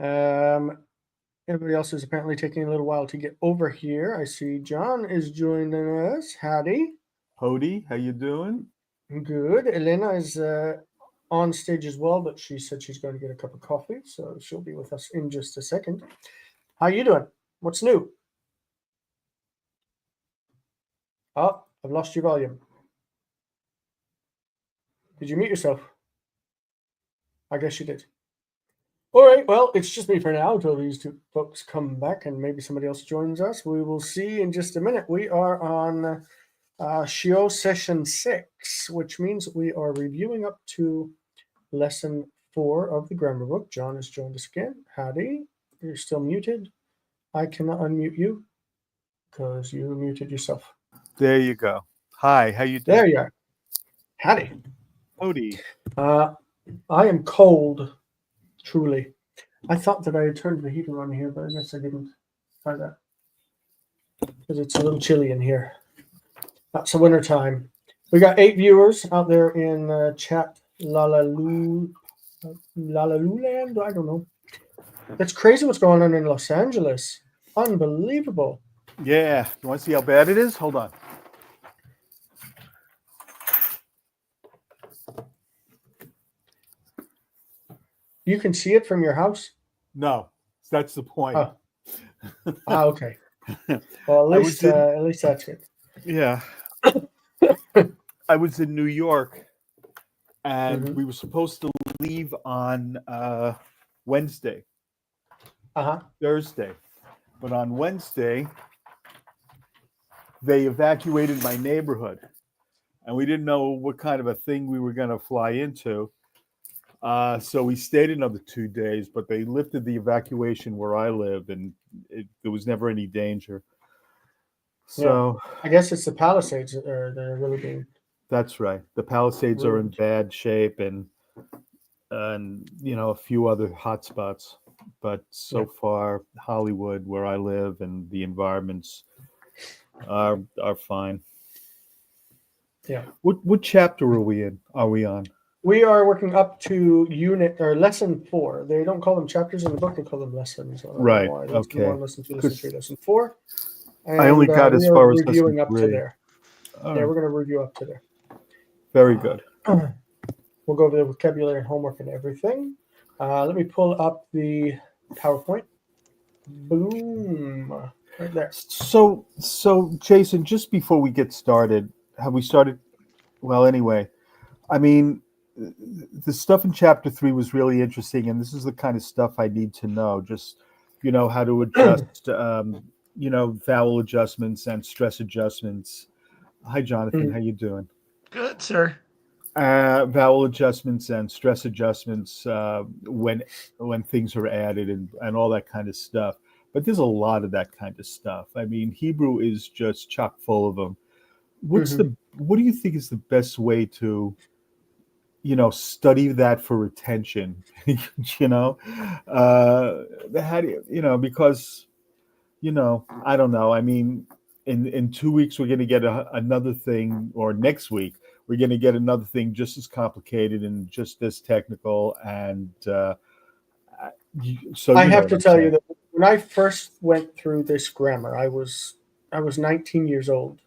Um, Everybody else is apparently taking a little while to get over here. I see John is joining us. Howdy. Hody, how you doing? Good. Elena is on stage as well, but she said she's going to get a cup of coffee, so she'll be with us in just a second. How you doing? What's new? Oh, I've lost your volume. Did you mute yourself? I guess you did. All right, well, it's just me for now until these two folks come back and maybe somebody else joins us. We will see in just a minute. We are on Seow session 6, which means we are reviewing up to lesson 4 of the grammar book. John has joined us again. Howdy. You're still muted. I cannot unmute you because you muted yourself. There you go. Hi, how you doing? There you are. Howdy. Hody. I am cold, truly. I thought that I had turned the heater on here, but I guess I didn't try that because it's a little chilly in here. That's the winter time. We got 8 viewers out there in chat. Laloo land? I don't know. It's crazy what's going on in Los Angeles. Unbelievable. Yeah, you want to see how bad it is? Hold on. You can see it from your house? No, that's the point. Oh. Okay. Well, at least that's good. Yeah. I was in New York, and we were supposed to leave on Wednesday, Thursday. But on Wednesday, they evacuated my neighborhood, and we didn't know what kind of a thing we were going to fly into. So we stayed another 2 days, but they lifted the evacuation where I live, and there was never any danger. So I guess it's the Palisades that are really being. That's right. The Palisades are in bad shape, and a few other hot spots. But so far, Hollywood, where I live, and the environments are fine. Yeah. What chapter are we in? Are we on? We are working up to unit or lesson 4. They don't call them chapters in the book; they call them lessons. Right. Lesson 1, lesson 2, lesson 3, lesson 4. And, I only got as far as reviewing lesson 3. Up to there. Yeah, we're going to review up to there. Very good. We'll go over the vocabulary, homework, and everything. Let me pull up the PowerPoint. Boom. Right there. So Jason, just before we get started, have we started? Well, anyway, I mean, the stuff in chapter 3 was really interesting, and this is the kind of stuff I need to know. Just, how to adjust, vowel adjustments and stress adjustments. Hi, Jonathan. How you doing? Good, sir. Vowel adjustments and stress adjustments when things are added and all that kind of stuff. But there's a lot of that kind of stuff. I mean, Hebrew is just chock full of them. What do you think is the best way to, study that for retention? How do because, I don't know. I mean, in 2 weeks, we're going to get another thing, or next week, we're going to get another thing just as complicated and just as technical. And so I have to tell you that when I first went through this grammar, I was 19 years old,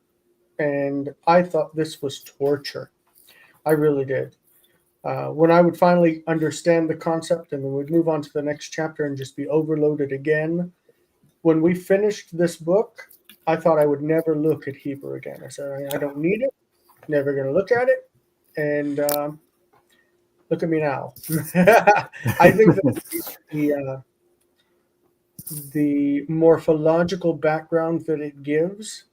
and I thought this was torture. I really did. When I would finally understand the concept and then we'd move on to the next chapter and just be overloaded again. When we finished this book, I thought I would never look at Hebrew again. I said, I don't need it. Never going to look at it. And look at me now. I think that the morphological background that it gives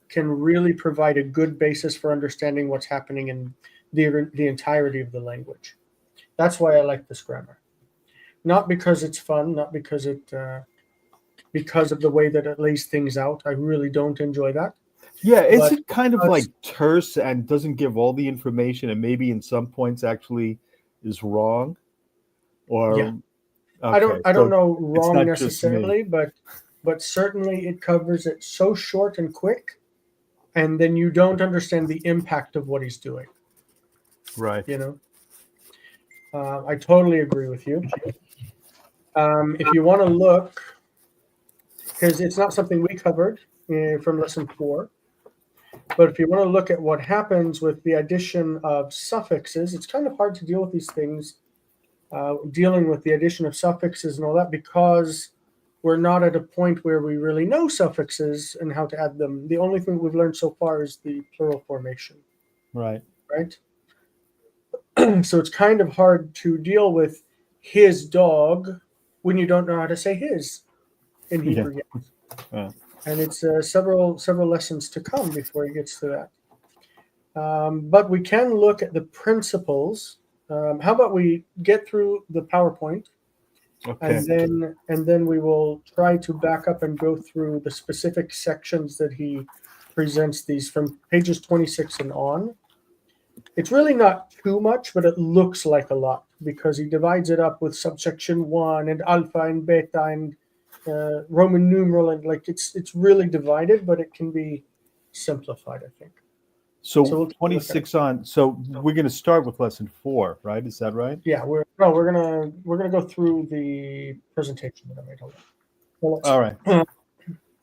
can really provide a good basis for understanding what's happening in the entirety of the language. That's why I like this grammar. Not because it's fun, not because because of the way that it lays things out. I really don't enjoy that. Yeah, is it kind of like terse and doesn't give all the information, and maybe in some points actually is wrong? Or yeah. Okay, I don't know wrong necessarily, but certainly it covers it so short and quick, and then you don't understand the impact of what he's doing. Right. I totally agree with you. If you want to look, because it's not something we covered from lesson 4, but if you want to look at what happens with the addition of suffixes, it's kind of hard to deal with these things, dealing with the addition of suffixes and all that, because we're not at a point where we really know suffixes and how to add them. The only thing we've learned so far is the plural formation. Right. Right? So it's kind of hard to deal with his dog when you don't know how to say his in Hebrew yet. Yeah. And it's several lessons to come before he gets to that. But we can look at the principles. How about we get through the PowerPoint, Okay. and then we will try to back up and go through the specific sections that he presents these from pages 26 and on. It's really not too much, but it looks like a lot because he divides it up with subsection 1 and alpha and beta and Roman numeral, and like it's really divided, but it can be simplified, I think. So we'll 26 on. So we're going to start with lesson 4, right? Is that right? Yeah, we're gonna go through the presentation that I made. Well, all right.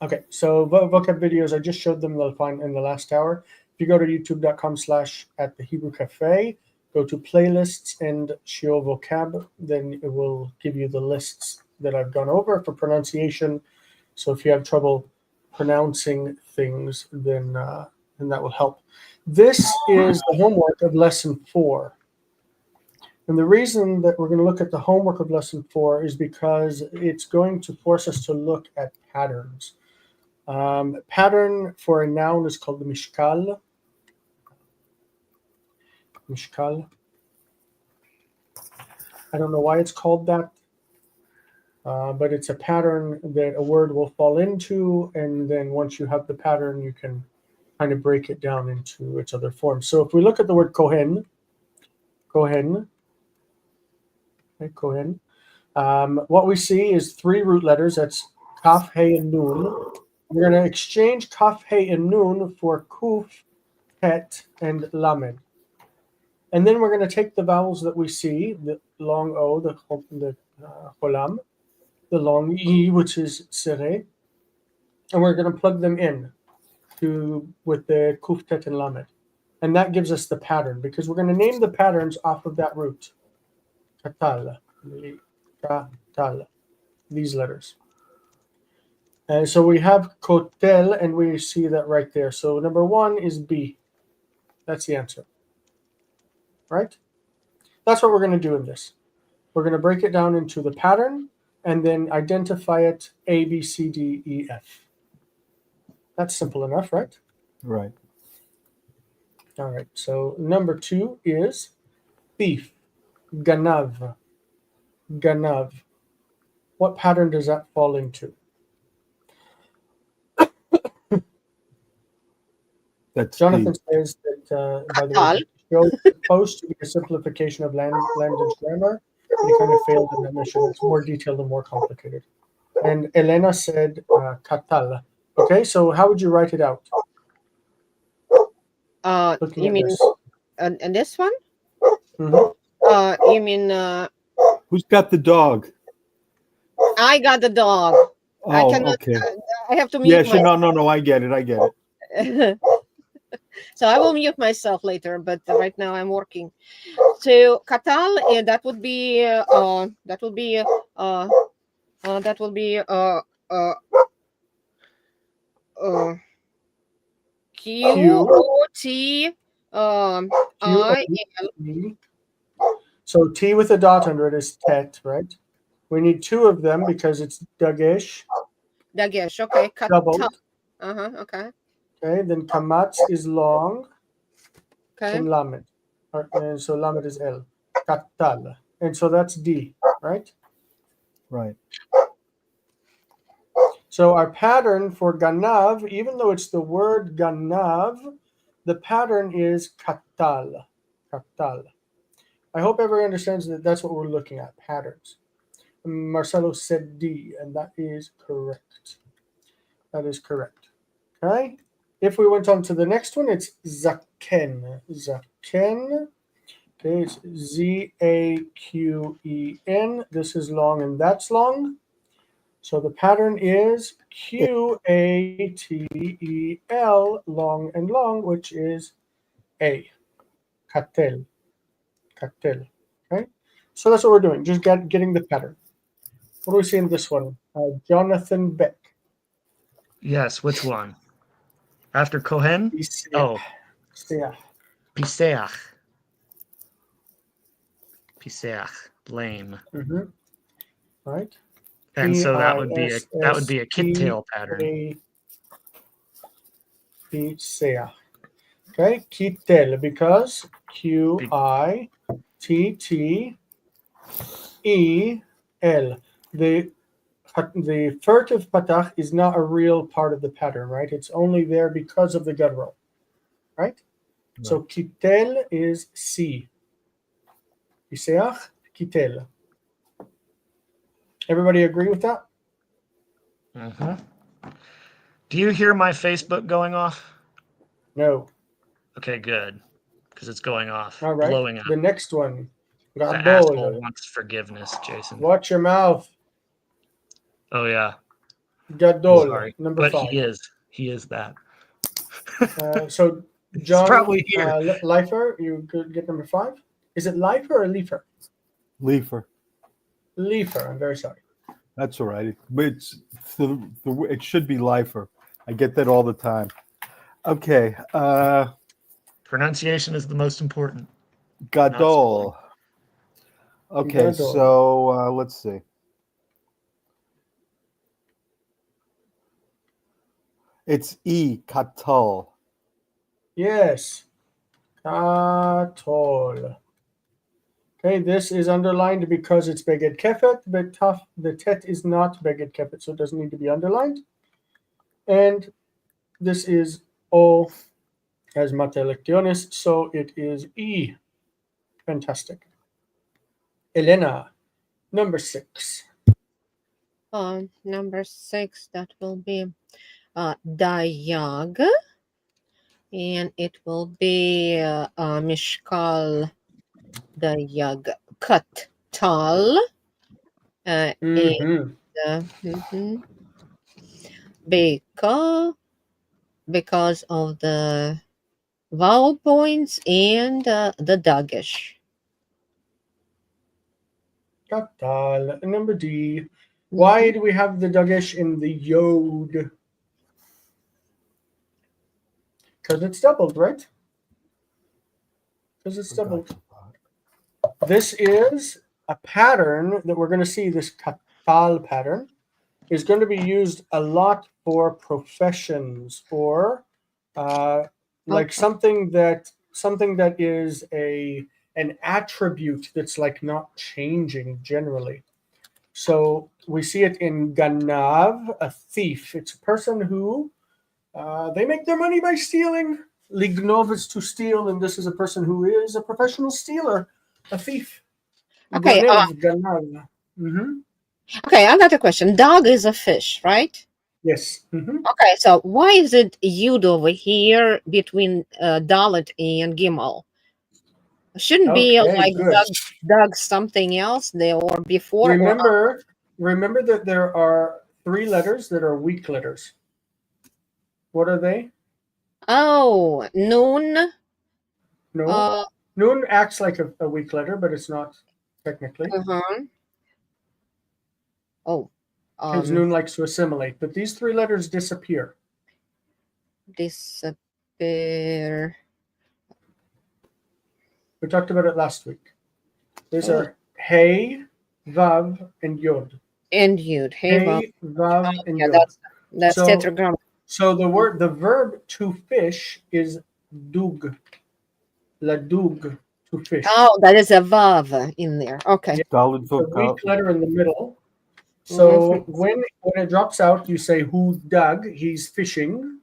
Okay, so vocab videos, I just showed them. They'll find in the last hour. If you go to youtube.com/@the-Hebrew-Cafe, go to playlists and Seow vocab, then it will give you the lists that I've gone over for pronunciation. So if you have trouble pronouncing things, then that will help. This is the homework of lesson 4. And the reason that we're going to look at the homework of lesson 4 is because it's going to force us to look at patterns. Pattern for a noun is called the mishkal. Mishkal. I don't know why it's called that, but it's a pattern that a word will fall into, and then once you have the pattern, you can kind of break it down into its other forms. So if we look at the word kohen, okay, kohen, what we see is 3 root letters. That's kaf, hey, and nun. We're going to exchange kaf, hey, and nun for kuf, het, and lamed. And then we're going to take the vowels that we see, the long O, the cholam, the long E, which is sere, and we're going to plug them in with the kuf, tet, and lamed. And that gives us the pattern, because we're going to name the patterns off of that root. Katal, katal, these letters. And so we have kotel, and we see that right there. So number 1 is B. That's the answer. Right? That's what we're going to do in this. We're going to break it down into the pattern and then identify it A, B, C, D, E, F. That's simple enough, right? Right. All right. So number 2 is thief. Ganav. Ganav. What pattern does that fall into? That's Jonathan says that, by the way, the show is supposed to be a simplification of language grammar. It kind of failed in that mission. It's more detailed and more complicated. And Elena said katal. Okay, so how would you write it out? You mean and this one? Mm-hmm. You mean who's got the dog? I got the dog. Oh, I cannot. okay. I have to mute. Yeah, no. I get it. So I will mute myself later, but right now I'm working. So katal, that would be Q-O-T I-L. So T with a dot under it is tet, right? We need 2 of them because it's dagesh. Dagesh, okay. Doubled. Okay. Okay, then kamatz is long. Okay. And lamed. And so lamed is L. Katal. And so that's D, right? Right. So our pattern for ganav, even though it's the word ganav, the pattern is katal. Katal. I hope everyone understands that that's what we're looking at, patterns. Marcelo said D, and that is correct. That is correct. Okay. If we went on to the next one, it's zaken. Zaken. Okay, it's Z-A-Q-E-N. This is long and that's long. So the pattern is Q-A-T-E-L, long and long, which is A. Katel. Katel. Okay? So that's what we're doing, just getting the pattern. What do we see in this one? Jonathan Beck. Yes, which one? After Cohen? Oh. Yeah. Piseach. Piseach. Blame. Mm-hmm. Right. And so that would be a kittail pattern. Piseach. Okay, kittel, because Q-I-T-T-E-L. The furtive patach is not a real part of the pattern, right? It's only there because of the guttural, right? So kittel is C. Piseach, kittel. Everybody agree with that? Mm-hmm. Do you hear my Facebook going off? No. Okay, good. Because it's going off. All right. Blowing up. The next one. The asshole wants forgiveness, Jason. Watch your mouth. Oh, yeah. Gadol. Sorry. Number but 5. He is that. So, John probably here. Leifer, you could get number 5. Is it Leifer or Leifer? Leifer. Leifer. I'm very sorry. That's all right. It should be Leifer. I get that all the time. Okay. Pronunciation is the most important. Gadol. Okay, Gadol. so let's see. It's E, Katal. Yes. Katol. Okay, this is underlined because it's Beged Kefet, but the tet is not Beged Kefet, so it doesn't need to be underlined. And this is O as Mate Lectiones, so it is E. Fantastic. Elena, number 6. Number 6, that will be Dayag. And it will be Mishkal Dayag Katal. Because of the vowel points and the dagesh. Katal. Number D. Why do we have the dagesh in the yod? Because it's doubled, right? Because it's doubled. This is a pattern that we're going to see, this katal pattern, is going to be used a lot for professions or like something that is an attribute that's like not changing generally. So we see it in ganav, a thief. It's a person who they make their money by stealing. Lignov is to steal, and this is a person who is a professional stealer, a thief. Okay. Ganav. Mm-hmm. Okay, I got a question. Dog is a fish, right? Yes. Mm-hmm. Okay, so why is it Yud over here between Dalet and Gimel? Shouldn't be like Doug something else there or before. Remember that there are 3 letters that are weak letters. What are they? Oh, Nun. No. Nun acts like a weak letter, but it's not technically. Oh. Because Nun likes to assimilate, but these 3 letters disappear. Disappear. We talked about it last week. These are Hey, Vav, and Yod. And Yod. Hey, Vav, and Yod. That's tetragrammaton. So the verb to fish is dug. La dug, to fish. Oh, that is a vav in there. Okay. The weak letter in the middle. So when it drops out, you say who dug, he's fishing.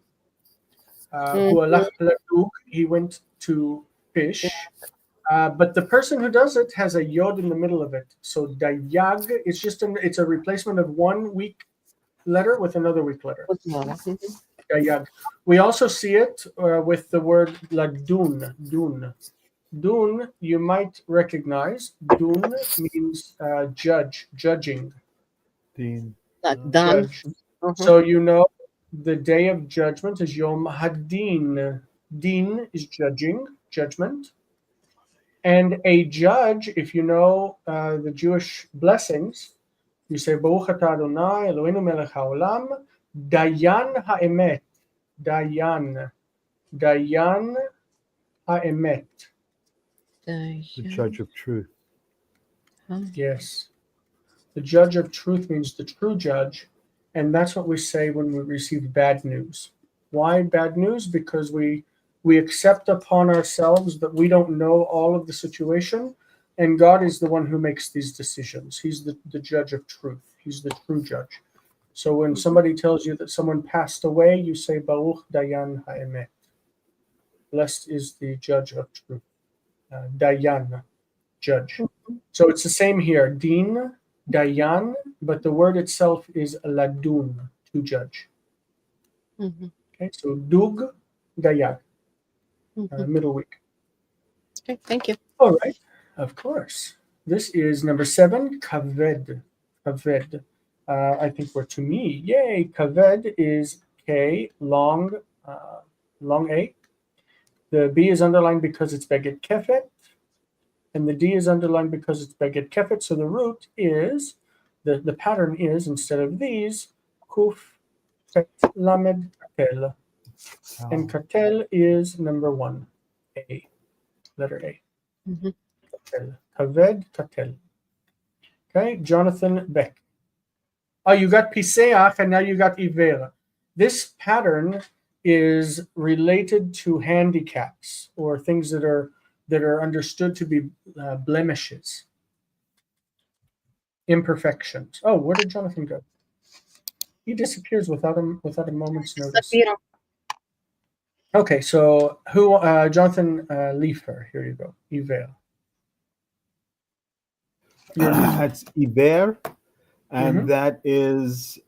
He went to fish. But the person who does it has a yod in the middle of it. So dayag is just it's a replacement of one weak letter with another weak letter. Dayag. We also see it with the word ladun, dun. Dun, you might recognize. Dun means judge, judging. Dean. Done. Judge. So you know the day of judgment is Yom Hadin. Din is judging, judgment. And a judge, if you know the Jewish blessings, you say Baruch atah Adonai Eloheinu melech haolam, Dayan ha'emet. Dayan. Dayan ha'emet. The judge of truth. Yes. The judge of truth means the true judge. And that's what we say when we receive bad news. Why bad news? Because we accept upon ourselves that we don't know all of the situation, and God is the one who makes these decisions. He's the judge of truth. He's the true judge. So when somebody tells you that someone passed away, you say Baruch Dayan ha'emet. Blessed is the judge of truth. Dayan, judge. So it's the same here. Din, Dayan, but the word itself is ladun, to judge. Okay, so dug, Dayan, middle week. Okay, thank you. All right, of course. This is number 7, kaved. Kaved. I think we're to me. Yay, kaved is K, long, long A. The B is underlined because it's beged kefet, and the D is underlined because it's beged kefet. So the root is, the pattern is, instead of these, kuf, tet, lamed, katel. And katel is number 1, A, letter A. Katel. Kaved, katel. Okay, Jonathan Beck. Oh, you got piseach, and now you got iver. This pattern is related to handicaps or things that are understood to be blemishes, imperfections. Oh, where did Jonathan go? He disappears without a moment's notice. Okay, so who? Jonathan Leifer. Here you go. Iver. That's Iber, and that is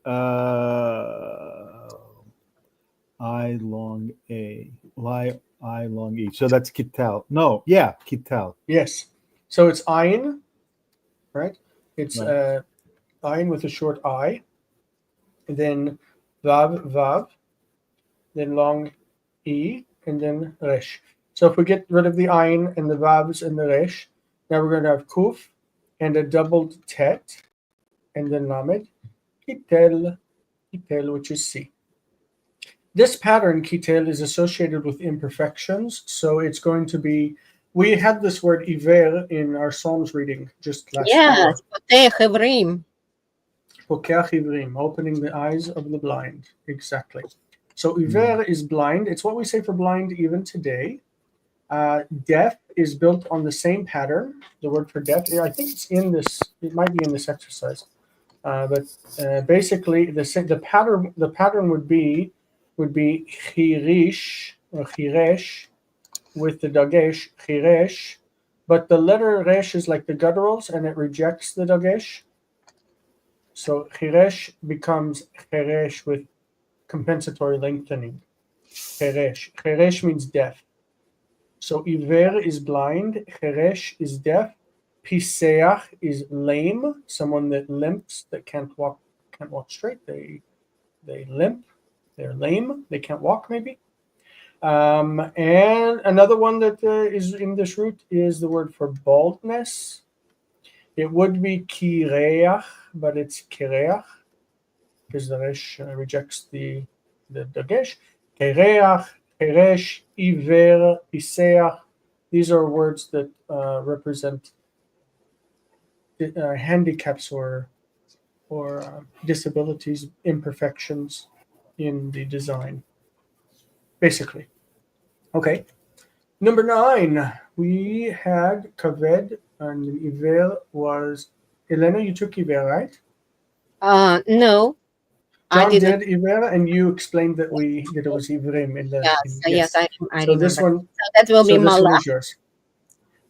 I long A. I long E. So that's Kital. No, yeah, Kital. Yes. So it's Ayin, right? It's Ayin with a short I. And then Vav, Vav. Then long E, and then Resh. So if we get rid of the Ayin and the Vavs and the Resh, now we're going to have Kuf and a doubled Tet, and then Lamed. Kitel, Kitel, which is C. This pattern, Kitel, is associated with imperfections. So it's going to be, we had this word Iver in our Psalms reading just last year. Yes, Potech Ivrim. Pokeach Ivrim, opening the eyes of the blind. Exactly. So Iver is blind. It's what we say for blind even today. Deaf is built on the same pattern. The word for deaf, I think it's in this, it might be in this exercise. But basically the pattern would be chirish or chiresh with the dagesh, chiresh, but the letter resh is like the gutturals and it rejects the dagesh. So chiresh becomes cheresh with compensatory lengthening. Cheresh. Cheresh means deaf. So iver is blind, cheresh is deaf, piseach is lame, someone that limps, that can't walk straight. They limp. They're lame. They can't walk, maybe. And another one that is in this root is the word for baldness. It would be kireach, but it's kireach because the resh rejects the dagesh. Kireach, kiresh, iver, piseach. These are words that represent handicaps or disabilities, imperfections in the design, basically. Okay. Number 9, we had kaved, and iver was Elena. You took iver, right? No, John I didn't. did iver, and you explained that it was ivrim in the. Yes, I so remember. This one, so that will be this one malach. is yours.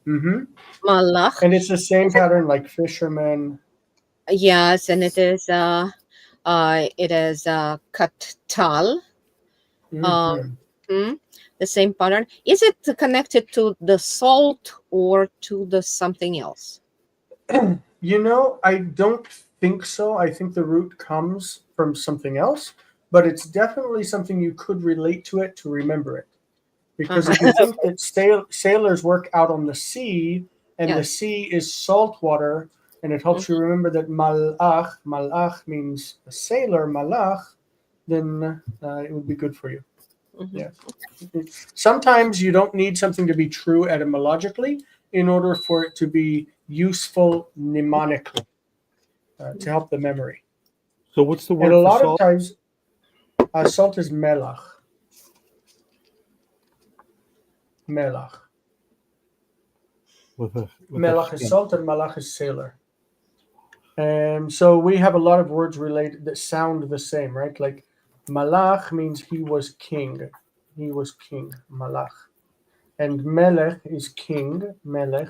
Mm-hmm. Malach. And it's the same pattern like fisherman. Yes, and it is katal. Mm-hmm. The same pattern. Is it connected to the salt or to the something else? I don't think so. I think the root comes from something else, but it's definitely something you could relate to it to remember it. Because if you think that sailors work out on the sea, and the sea is salt water, and it helps you remember that malach means a sailor, malach, then it would be good for you. Yes. Sometimes you don't need something to be true etymologically in order for it to be useful mnemonically to help the memory. So what's the word and a for lot salt? of times, salt is melach. Melach. Melach is salt and malach is sailor. And so we have a lot of words related that sound the same, right? Like malach means he was king. He was king, malach. And melech is king, melech.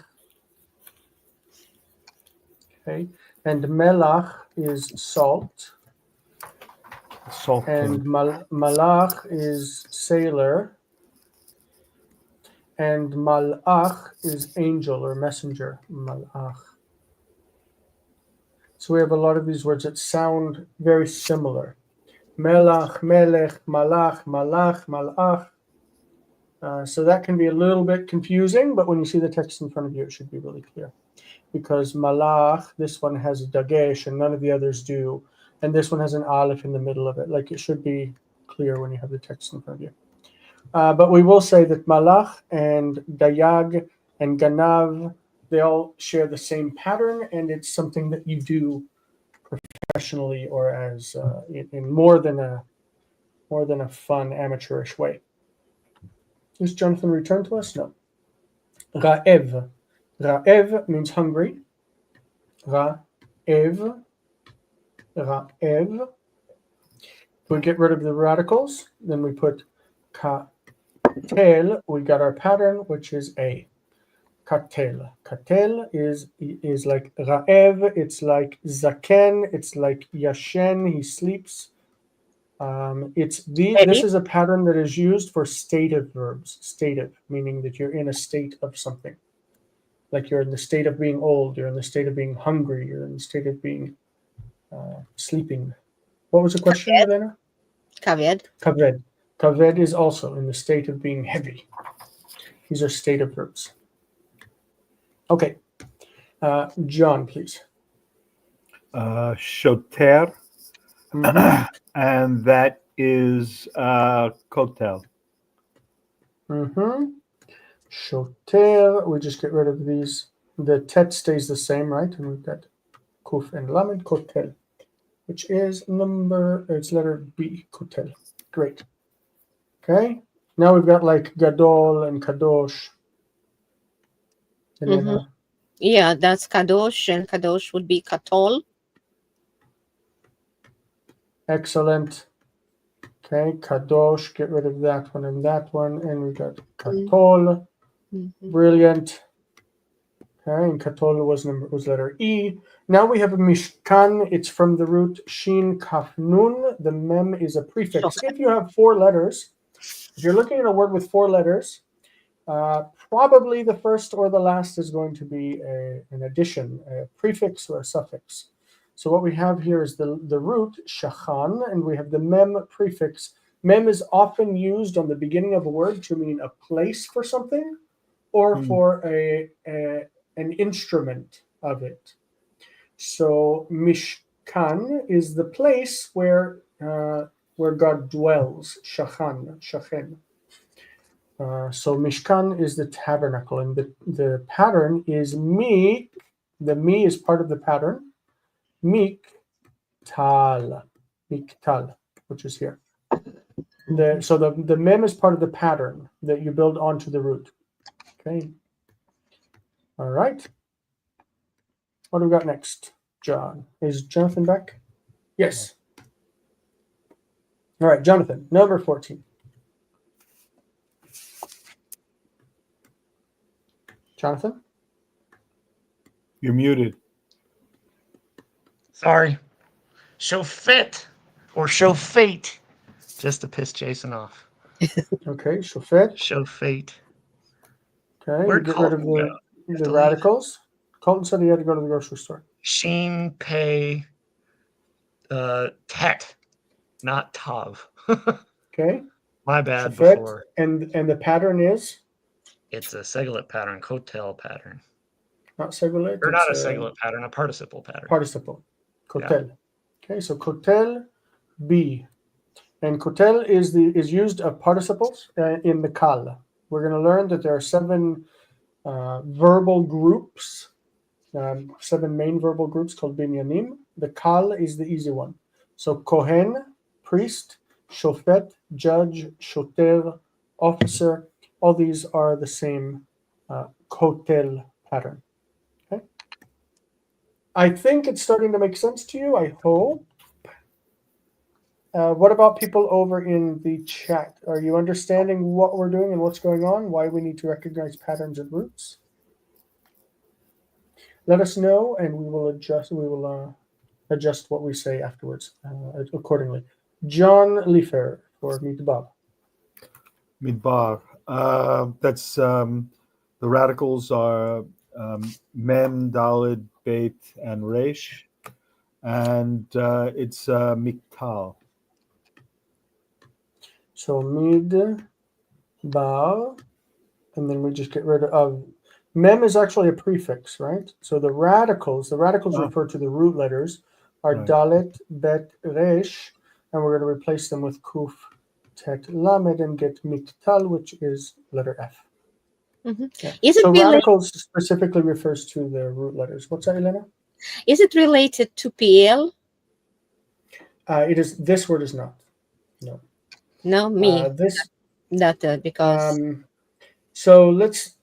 Okay. And melach is salt. Salt. And malach is sailor. And malach is angel or messenger, malach. So we have a lot of these words that sound very similar. Melach, melech, malach, malach, malach. So that can be a little bit confusing, but when you see the text in front of you, it should be really clear. Because malach, this one has dagesh, and none of the others do. And this one has an aleph in the middle of it. Like it should be clear when you have the text in front of you. But we will say that malach and dayag and ganav, they all share the same pattern, and it's something that you do professionally or as in more than a fun amateurish way. Does Jonathan return to us? No. Ra'ev. Ra'ev means hungry. Ra'ev. Ra'ev. We get rid of the radicals. Then we put katel. We got our pattern, which is a. Katel. Katel is like ra'ev. It's like zaken. It's like yashen. He sleeps. This is a pattern that is used for stative verbs. Stative, meaning that you're in a state of something. Like you're in the state of being old, you're in the state of being hungry, you're in the state of being sleeping. What was the question, Elena? Kaved. Kaved. Kaved is also in the state of being heavy. These are stative verbs. Okay. John, please. Shoter. And that is kotel. Shoter. We just get rid of these. The tet stays the same, right? And we've got kuf and lamed, kotel, which is it's letter B, kotel. Great. Okay. Now we've got like gadol and kadosh. Yeah, that's kadosh, and kadosh would be katol. Excellent. Okay, kadosh, get rid of that one and that one, and we got katol. Brilliant. Okay, and katol was letter E. Now we have a mishkan. It's from the root shin kaf nun. The mem is a prefix. If you have 4 letters, if you're looking at a word with 4 letters, probably the first or the last is going to be an addition, a prefix or a suffix. So what we have here is the root, shachan, and we have the mem prefix. Mem is often used on the beginning of a word to mean a place for something or for an instrument of it. So mishkan is the place where God dwells, shachan, shachen. So mishkan is the tabernacle, and the pattern is mi. The mi is part of the pattern. Miktal, which is here. So the mem is part of the pattern that you build onto the root. Okay. All right. What do we got next, John? Is Jonathan back? Yes. All right, Jonathan, number 14. Jonathan? You're muted. Sorry. Show fit or show fate, just to piss Jason off. Okay, shofet. Shofet. Okay, Where'd you get rid of Colton go? the radicals. Colton said he had to go to the grocery store. Sheen, pay, tet, not tav. Okay. My bad Shofet, before. and the pattern is? It's a segulet pattern, kotel pattern. Not segulet. Or not a segulet pattern, a participle pattern. Participle. Kotel. Yeah. Okay, so kotel B. And kotel is used of participles in the kal. We're going to learn that there are 7 verbal groups, 7 main verbal groups called binyanim. The kal is the easy one. So kohen, priest, shofet, judge, shoter, officer. All these are the same kotel pattern. Okay. I think it's starting to make sense to you. I hope. What about people over in the chat? Are you understanding what we're doing and what's going on? Why we need to recognize patterns and roots? Let us know, and we will adjust. We will adjust what we say afterwards accordingly. John Leifer for Midbar. Midbar. That's the radicals are Mem, Dalid, Beit, and Resh, and it's Miktal. So Midbar, and then we just get rid of Mem is actually a prefix, right? So the radicals refer to the root letters, are right. Dalet, Bet, Resh, and we're going to replace them with Kuf, Tet, Lamed, and get Miktal, which is letter F. Mm-hmm. Yeah. So radicals specifically refers to the root letters. What's that, Elena? Is it related to PL? It is. This word is not. No. No, me. That because. So let's.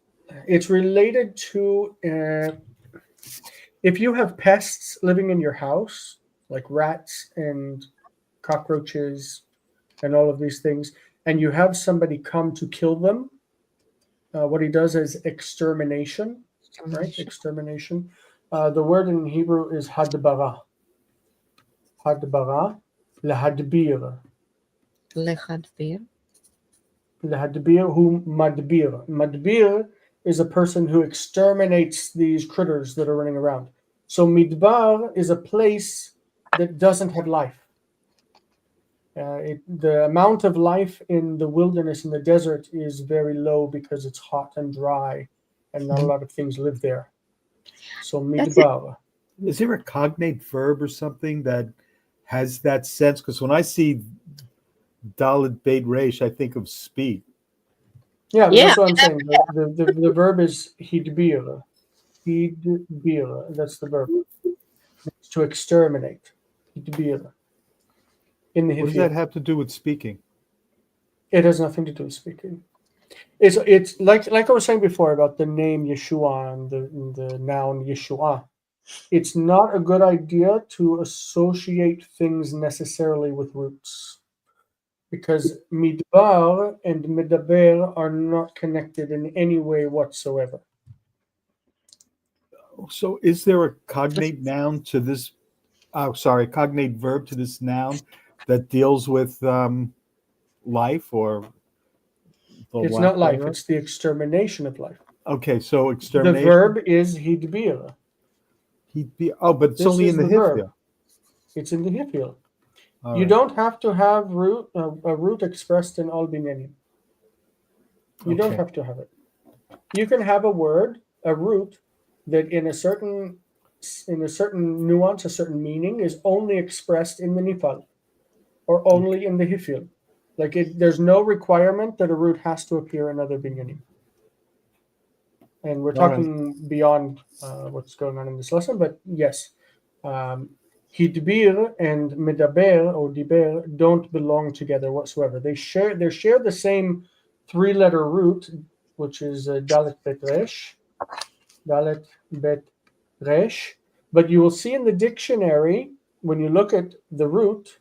It's related to if you have pests living in your house, like rats and cockroaches and all of these things, and you have somebody come to kill them. What he does is extermination, right? Extermination. The word in Hebrew is hadbara. Hadbara, lahadbir. Lahadbir. Lahadbir, who madbir. Madbir is a person who exterminates these critters that are running around. So midbar is a place that doesn't have life. The amount of life in the wilderness, in the desert, is very low because it's hot and dry, and not a lot of things live there. So midbar. Is there a cognate verb or something that has that sense? Because when I see Dalet Beit Resh, I think of speak. Yeah, that's what I'm saying. The verb is hidbir. Hidbir. That's the verb. It's to exterminate. Hidbir. What does that have to do with speaking? It has nothing to do with speaking. It's like I was saying before about the name Yeshua and the noun Yeshua. It's not a good idea to associate things necessarily with roots, because midbar and medaber are not connected in any way whatsoever. So is there a cognate noun to this? Cognate verb to this noun that deals with life or? It's not life. It's the extermination of life. Okay, so extermination. The verb is hidbir. But it's only in the hifil. It's in the hifil. You don't have to have a root expressed in all binyanim. You don't have to have it. You can have a root that in a certain nuance, a certain meaning is only expressed in the nifal or only in the hifil. There's no requirement that a root has to appear in other binyanim. And we're talking beyond what's going on in this lesson, but yes, hidbir and medaber or diber don't belong together whatsoever. They share the same 3-letter root, which is dalet bet resh, but you will see in the dictionary, when you look at the root,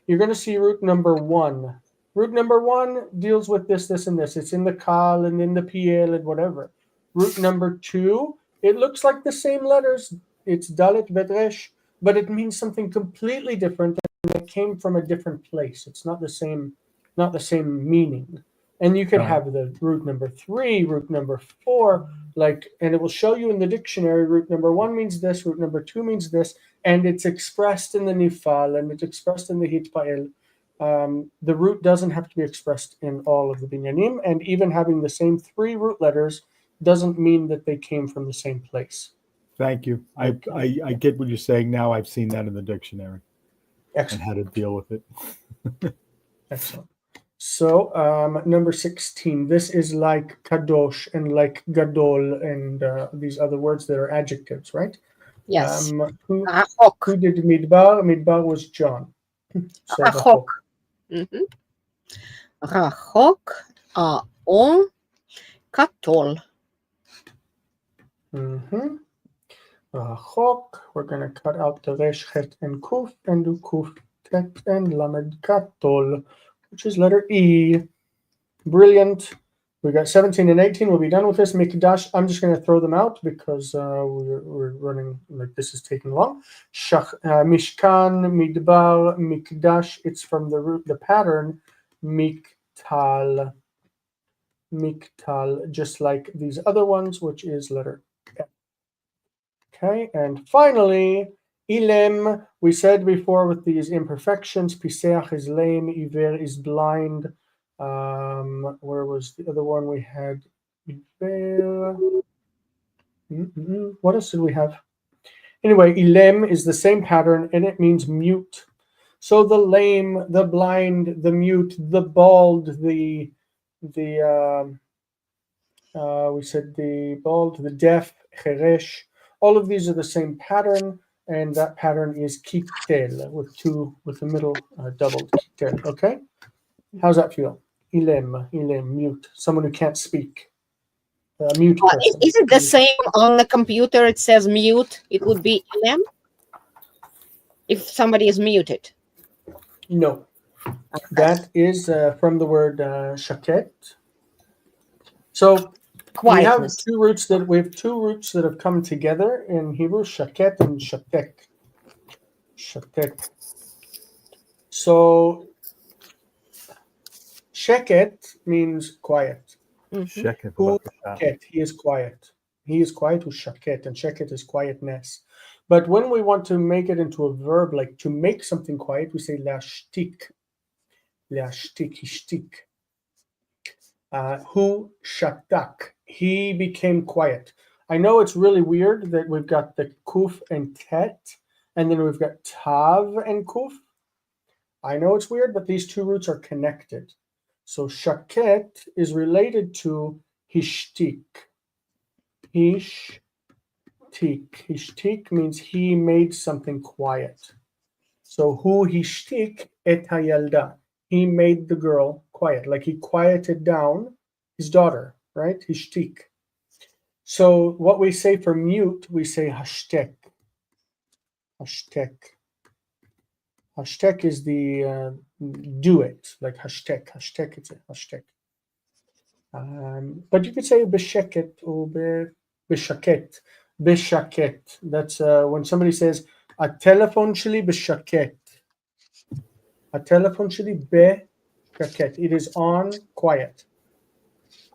you're going to see root number 1. Root number 1 deals with this, and this. It's in the kal and in the pl and whatever. Root number 2, it looks like the same letters. It's dalet bet resh, but it means something completely different, and it came from a different place. It's not the same not the same meaning. And you can have the root number 3, root number 4, and it will show you in the dictionary root number 1 means this, root number 2 means this, and it's expressed in the nifal and it's expressed in the hitpael. The root doesn't have to be expressed in all of the binyanim, and even having the same 3 root letters doesn't mean that they came from the same place. Thank you. I get what you're saying now. I've seen that in the dictionary. Excellent. And how to deal with it. Excellent. So number 16, this is like kadosh and like gadol and these other words that are adjectives, right? Yes. Who did midbar? Midbar was John. So Rachok. Rachok o katol. Rachok. We're going to cut out the resh, chet, and kuf and do kuf, tet, and lamed katol, which is letter E. Brilliant. We got 17 and 18. We'll be done with this. Mikdash, I'm just going to throw them out because we're running, this is taking long. Mishkan, Midbar, Mikdash. It's from the root, the pattern, Miktal. Miktal, just like these other ones, which is letter F. Okay, and finally, Ilem. We said before with these imperfections, Piseach is lame, Iver is blind. Where was the other one we had? What else did we have? Anyway, Ilem is the same pattern, and it means mute. So the lame, the blind, the mute, the bald, we said the bald, the deaf, cheresh. All of these are the same pattern, and that pattern is kitel with the middle doubled kitel. Okay, how's that feel? Ilem, mute, someone who can't speak. Mute person. Is it the same on the computer? It says mute. It would be ilem if somebody is muted. No, that is from the word shaket. So we have two roots that have come together in Hebrew: shaket and shatek. Shatek. So sheket means quiet. Shaket, he is quiet. He is quiet. Who shaket, and shaket is quietness. But when we want to make it into a verb, like to make something quiet, we say lashtik. Lashtik, hishtik. Hu shatak. He became quiet. I know it's really weird that we've got the kuf and tet, and then we've got tav and kuf. I know it's weird, but these two roots are connected. So shaket is related to hishtik. Hishtik. Hishtik means he made something quiet. So hu hishtik et hayalda. He made the girl quiet, like he quieted down his daughter, right? Hishtik. So what we say for mute, we say hashtek. Hashtek. Hashtek is the do it, like hashtek. Hashtek, it's a hashtek. But you could say b'sheket or b'shaket. B'shaket. That's when somebody says, a telephone sheli b'shaket. A telephone sheli b'shaket. It is on quiet.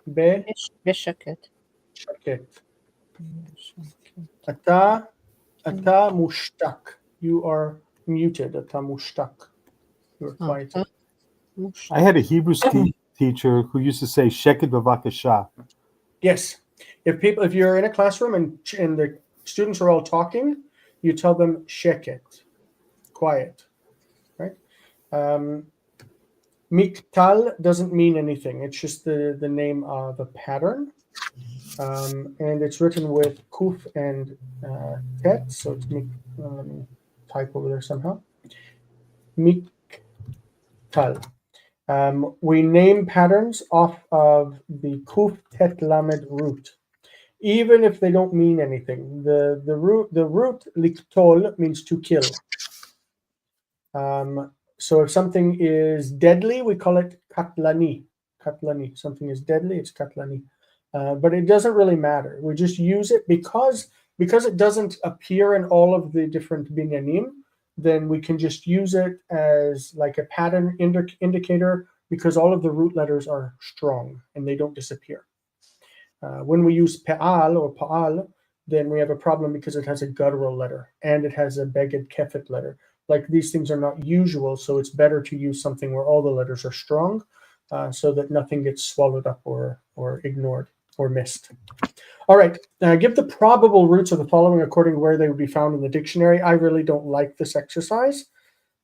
B'shaket. Shaket. Ata mushtak. You are muted. Ata mushtak. You are quieted. I had a Hebrew teacher who used to say "sheket b'vakasha." Yes, if you're in a classroom and the students are all talking, you tell them sheket, quiet, right? Miktal doesn't mean anything. It's just the name of a pattern, and it's written with kuf and tet. So it's type over there somehow. Miktal. We name patterns off of the kuf tet lamed root, even if they don't mean anything. The root liktol means to kill. So if something is deadly, we call it katlani. Katlani. Something is deadly, it's katlani. But it doesn't really matter. We just use it because it doesn't appear in all of the different binyanim. Then we can just use it as like a pattern indicator because all of the root letters are strong and they don't disappear. When we use pe'al or pa'al, then we have a problem because it has a guttural letter and it has a beged kefet letter. Like these things are not usual, so it's better to use something where all the letters are strong, so that nothing gets swallowed up or ignored or missed. All right, give the probable roots of the following according to where they would be found in the dictionary. I really don't like this exercise,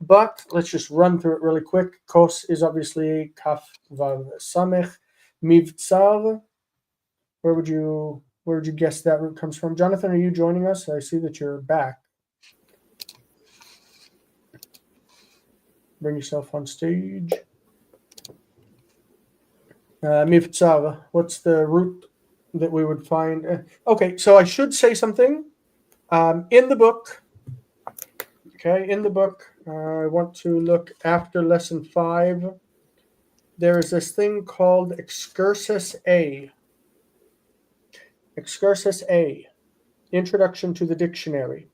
but let's just run through it really quick. Kos is obviously kaf vav samech. Mivtsar, where would you guess that root comes from? Jonathan, are you joining us? I see that you're back. Bring yourself on stage. Mivtsar, what's the root that we would find? Okay, so I should say something. In the book, I want to look after lesson 5. There is this thing called Excursus A. Excursus A, Introduction to the Dictionary.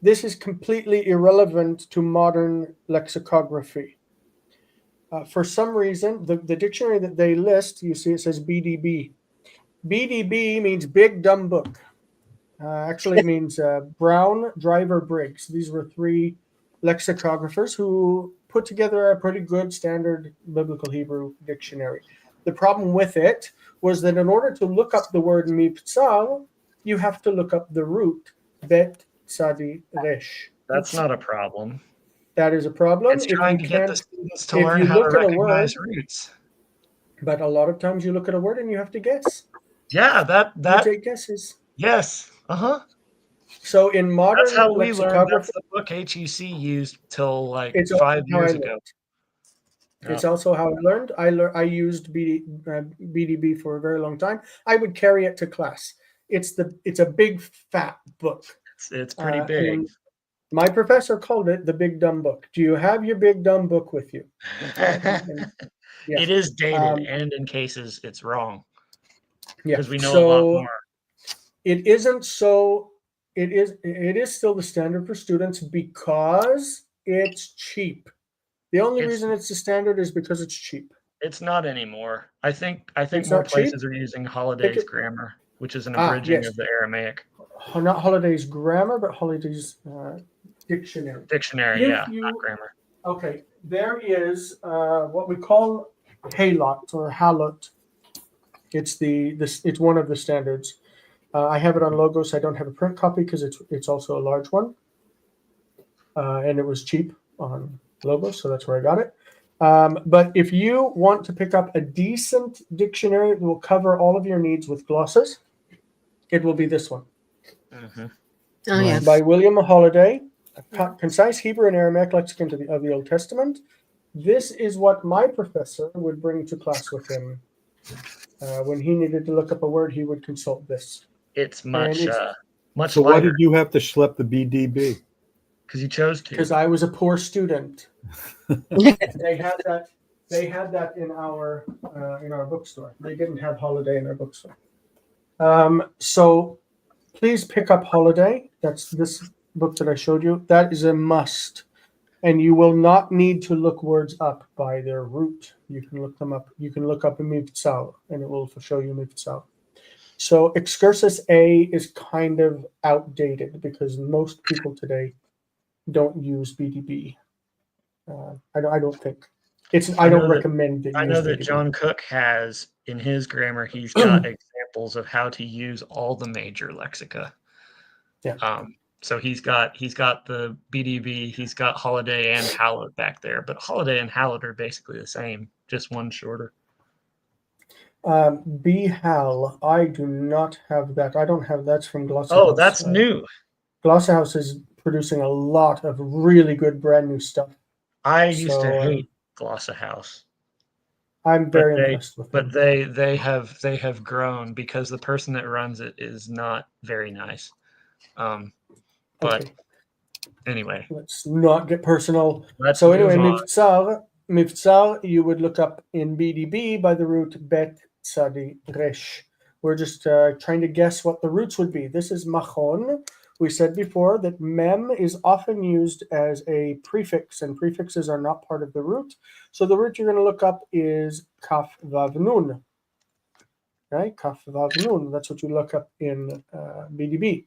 This is completely irrelevant to modern lexicography. For some reason, the dictionary that they list, you see it says BDB. BDB means Big Dumb Book. Actually, it means Brown, Driver, Briggs. These were 3 lexicographers who put together a pretty good standard biblical Hebrew dictionary. The problem with it was that in order to look up the word miptzal, you have to look up the root bet tzadi resh. That's not a problem. That is a problem. It's trying to get the students to learn how to recognize roots. But a lot of times you look at a word and you have to guess. Yeah, you take guesses. Yes. So in modern that's how we learned. That's the book HEC used till like 5 years ago. It's also how I learned. I used BDB for a very long time. I would carry it to class. It's a big fat book. It's pretty big. My professor called it the Big Dumb Book. Do you have your Big Dumb Book with you? It is dated, and in cases it's wrong. Yeah, because we know a lot more. It isn't so. It is still the standard for students because it's cheap. The only reason it's the standard is because it's cheap. It's not anymore. I think more places are using Holiday's grammar, which is an abridging of the Aramaic. Not Holiday's grammar, but Holiday's dictionary. Dictionary, not grammar. Okay, there is what we call halot or halot. It's one of the standards. I have it on Logos. I don't have a print copy because it's also a large one, and it was cheap on Logos, so that's where I got it. But if you want to pick up a decent dictionary that will cover all of your needs with glosses, it will be this one. Mm-hmm. Oh, yes. By William Holiday, a concise Hebrew and Aramaic lexicon of the Old Testament. This is what my professor would bring to class with him. When he needed to look up a word, he would consult this. It's much So lighter. why did you have to schlep the BDB? Because you chose to. Because I was a poor student. They had that in our bookstore. They didn't have Holiday in our bookstore. So please pick up Holiday. That's this book that I showed you. That is a must. And you will not need to look words up by their root. You can look them up. You can look up a mivtsal, and it will show you mivtsal. So Excursus A is kind of outdated because most people today don't use BDB. I don't think I don't recommend it. I know that BDB. John Cook has in his grammar. He's got examples of how to use all the major lexica. Yeah. So he's got the BDB, he's got Holiday and Hallett back there, but Holiday and Hallett are basically the same, just one shorter. BHAL, I do not have that. I don't have that's from Glossahouse. Oh, that's new. Glossahouse is producing a lot of really good brand new stuff. I used to hate Glossahouse. I'm very impressed with them. But they have grown because the person that runs it is not very nice. But anyway, let's not get personal. So anyway, mivtsar, you would look up in BDB by the root bet tzadi resh. We're just trying to guess what the roots would be. This is machon, We said before that mem is often used as a prefix, and prefixes are not part of the root. So the root you're going to look up is kaf vav nun. Right? Kaf vav nun. That's what you look up in BDB.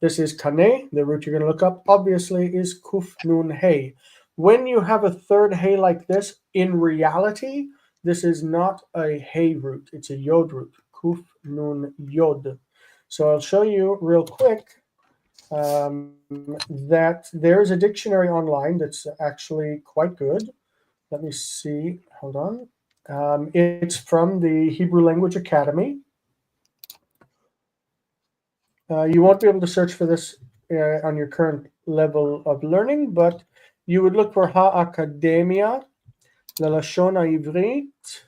This is kane. The root you're going to look up, obviously, is kuf nun hey. When you have a third hey like this, in reality, this is not a hey root. It's a yod root. Kuf nun yod. So I'll show you real quick that there is a dictionary online that's actually quite good. Let me see. Hold on. It's from the Hebrew Language Academy. You won't be able to search for this on your current level of learning, but you would look for Ha'Akademia Lalashon Ha'Ivrit.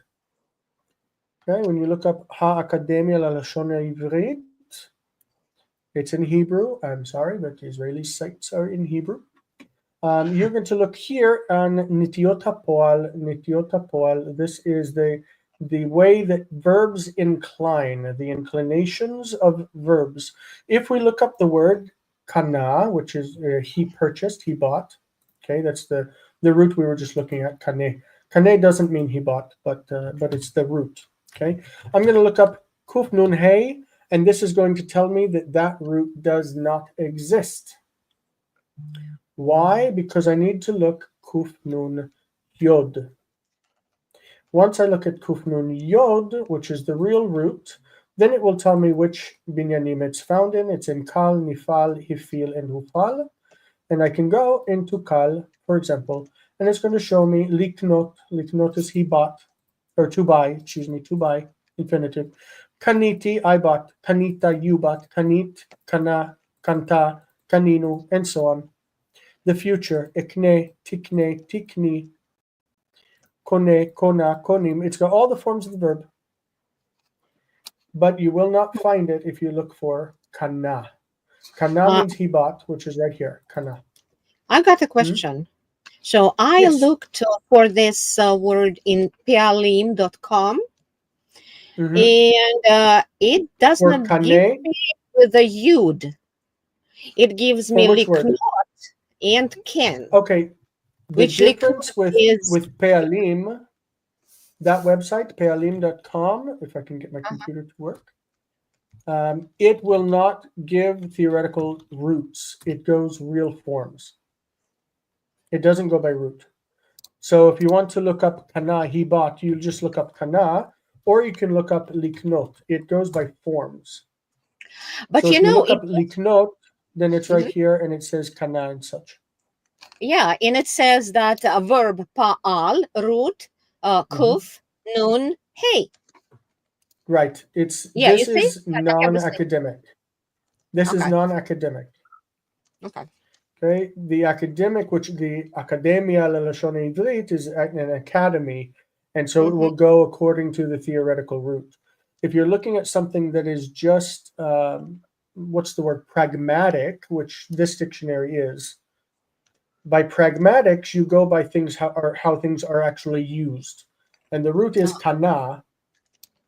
Okay, when you look up Ha'Akademia Lalashon Ha'Ivrit, it's in Hebrew. I'm sorry, but the Israeli sites are in Hebrew. You're going to look here on Nitiot HaPoal. Nitiot HaPoal. This is the way that verbs incline, the inclinations of verbs. If we look up the word kana, which is he purchased, he bought. Okay, that's the root we were just looking at. Kane. Kane doesn't mean he bought, but it's the root. Okay, I'm going to look up kuf nun hey. And this is going to tell me that that root does not exist. Why? Because I need to look kuf nun yod. Once I look at kuf nun yod, which is the real root, then it will tell me which binyanim it's found in. It's in kal, nifal, hifil, and hufal. And I can go into kal, for example, and it's going to show me liknot. Liknot is he bought, or to buy, infinitive. Kaniti, I bought. Kanita, you bought. Kanit, kana, kanta, kaninu, and so on. The future, ekne, tikne, tikni, kone, kona, konim. It's got all the forms of the verb, but you will not find it if you look for kana. Kana means he bought, which is right here, kana. I got a question. So I looked for this word in pealim.com. And it does not give me with a yud. It gives me liknot and ken. Okay, the difference with Pealim, that website, pealim.com, if I can get my computer to work, it will not give theoretical roots. It goes real forms. It doesn't go by root. So if you want to look up kana, he bought, you just look up kana, or you can look up liknot. It goes by forms. But so if you look up liknot, then it's right here, and it says kana and such. Yeah, and it says that a verb pa'al, root, kuf, nun, hey. Right. This is non-academic. This is non-academic. Okay. The academic, which the Academia Lelashon Ivrit, is an academy, and so it will go according to the theoretical root. If you're looking at something that is just pragmatic, which this dictionary is, by pragmatics you go by how things are actually used, and the root is kana.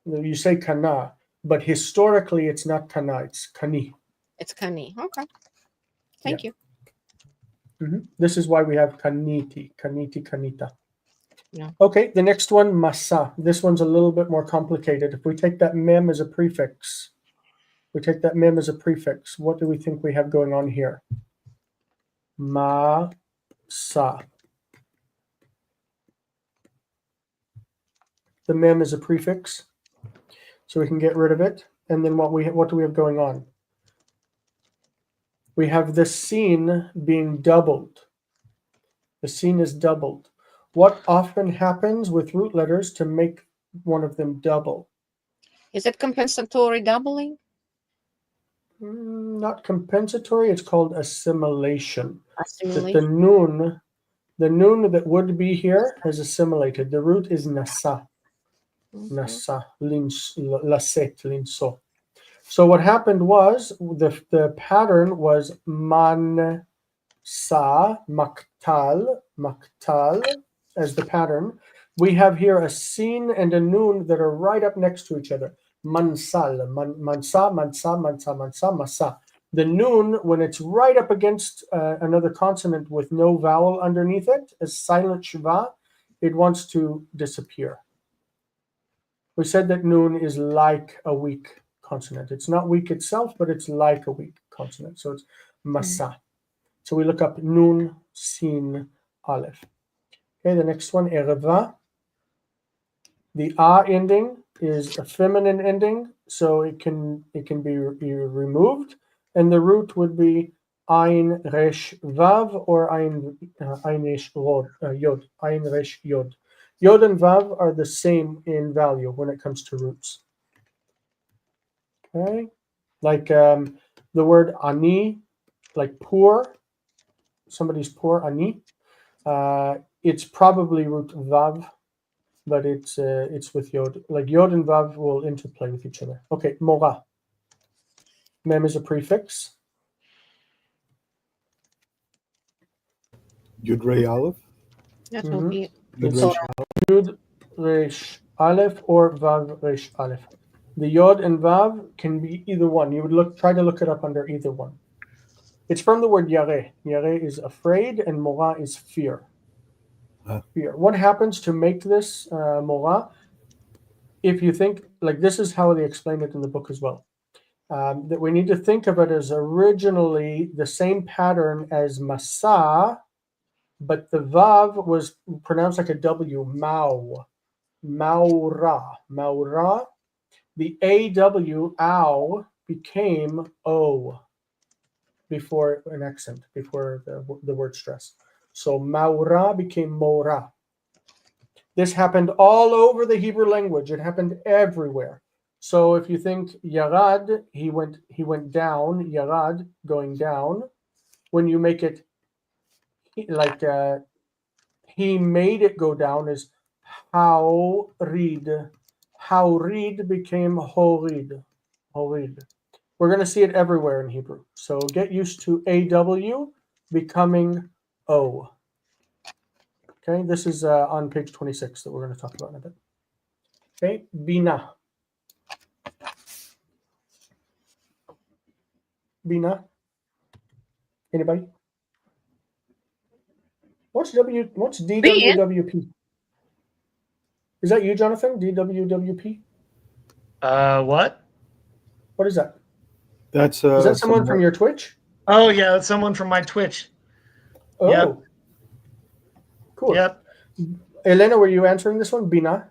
You say kana, but historically it's not kana, it's kani. It's kani. Okay. Thank you. This is why we have kaniti, kanita. Yeah. Okay, the next one, masa. This one's a little bit more complicated. If we take that mem as a prefix, what do we think we have going on here? Masa. The mem is a prefix, so we can get rid of it. And then what do we have going on? We have the scene being doubled. The scene is doubled. What often happens with root letters to make one of them double? Is it compensatory doubling? Not compensatory. It's called assimilation. Assimilation. The nun that would be here has assimilated. The root is nasa. Nasa, laset, linso. So what happened was the pattern was man, sa, maktal as the pattern. We have here a sin and a nun that are right up next to each other. Mansal, mansa, mansa, mansa, mansa, masa. The nun, when it's right up against another consonant with no vowel underneath it, a silent shva, it wants to disappear. We said that nun is like a weak consonant. It's not weak itself, but it's like a weak consonant. So it's masa. So we look up nun, sin, aleph. Okay, the next one, ereva. The a ending is a feminine ending, so it can be removed, and the root would be ein resh vav or ein resh yod, ein resh yod. Yod and vav are the same in value when it comes to roots. Okay, like the word ani, like poor, somebody's poor, ani. It's probably root vav, but it's with yod. Like yod and vav will interplay with each other. Okay, mora. Mem is a prefix. Yud Rei Aleph. That will be Yud Resh Aleph or Vav Resh Aleph. The Yod and Vav can be either one. You would try to look it up under either one. It's from the word Yareh. Yareh is afraid, and Mora is fear. Fear. What happens to make this Mora? If you think, like this is how they explain it in the book as well. That we need to think of it as originally the same pattern as Masa, but the Vav was pronounced like a W, Mau. Maura. Maura. The AW, ow, became O before an accent, before the word stress. So Maura became Mora. This happened all over the Hebrew language. It happened everywhere. So if you think Yarad, he went down, Yarad, going down. When you make it like he made it go down is Haurid. Haurid became Horid. Horid. We're going to see it everywhere in Hebrew. So get used to AW becoming O. Okay, this is on page 26 that we're going to talk about in a bit. Okay, Bina. Bina. Anybody? What's DWWP? Is that you, Jonathan? DWWP? What? What is that? Is that someone from your Twitch? Oh yeah, that's someone from my Twitch. Oh, yep. Cool. Yep. Elena, were you answering this one? Bina?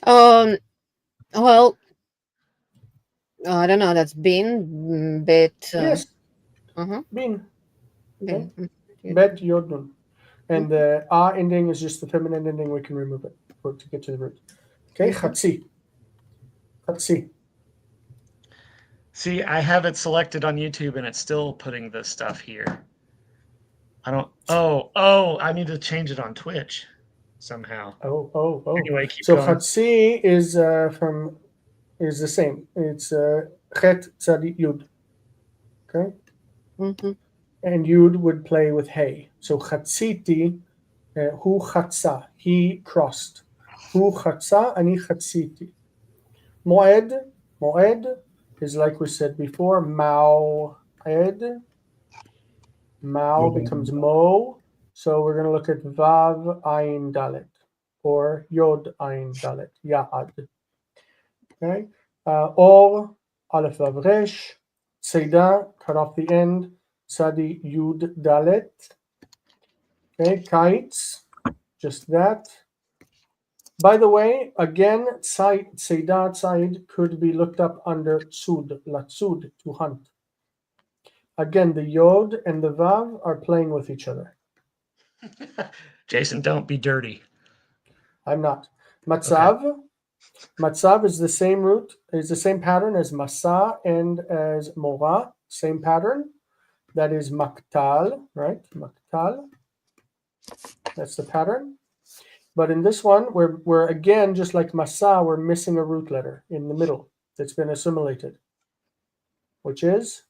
Well, I don't know. That's been, but yes. Bin. Okay. Bet yodnun. And the a ending is just the feminine ending. We can remove it to get to the root. Okay, chatzi. Chatzi. See, I have it selected on YouTube, and it's still putting this stuff here. I don't. Oh! I need to change it on Twitch somehow. Oh! Anyway, keep so going. chatzi is the same. It's chet tzadi yud. Okay. And yud would play with hey. So chatziti, hu chatza, he crossed. Hu chatza, ani chatziti. Moed is like we said before, ma'ed. Mao becomes mo. So we're going to look at vav ayin dalet or yod ayin dalet, ya'ad. Okay. Or aleph vav resh. Tzeda, cut off the end. Tzadi yud dalet. Okay. Kites, just that. By the way, again, Tzeda, tzid could be looked up under tzud, latzud, to hunt. Again, the yod and the vav are playing with each other. Jason, don't be dirty. I'm not. Matzav. Okay. Matzav is the same root, is the same pattern as masa and as mora. Same pattern. That is maktal, right? Maktal. That's the pattern. But in this one, we're again, just like masa, we're missing a root letter in the middle that's been assimilated, which is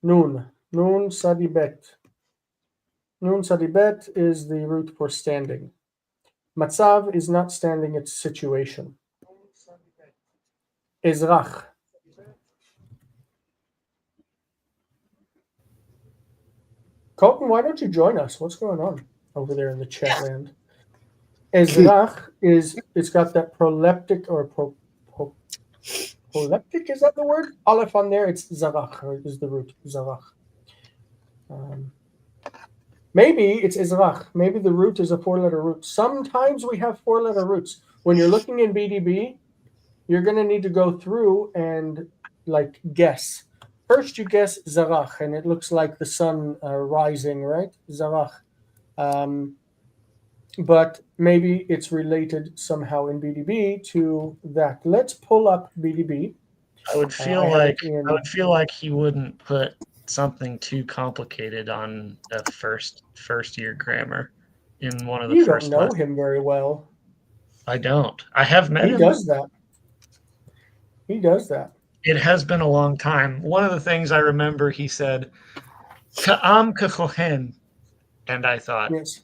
nun. Nun sadibet. Nun sadibet is the root for standing. Matzav is not standing, it's situation. Ezrach. Colton, why don't you join us? What's going on over there in the chat land? Ezrach it's got that proleptic or proleptic, is that the word? Aleph on there, it's Zarach, is the root, Zarach. Maybe it's Ezrach. Maybe the root is a 4-letter root. Sometimes we have 4-letter roots. When you're looking in BDB, you're going to need to go through and like guess. First you guess Zarach, and it looks like the sun rising, right? Zarach. But maybe it's related somehow in BDB to that. Let's pull up BDB. I would feel like he wouldn't put something too complicated on a first year grammar in one of the first. You don't know him very well. I don't. I have met him. He does that. He does that. It has been a long time. One of the things I remember, he said, "Ka'am kachohen," and I thought, yes.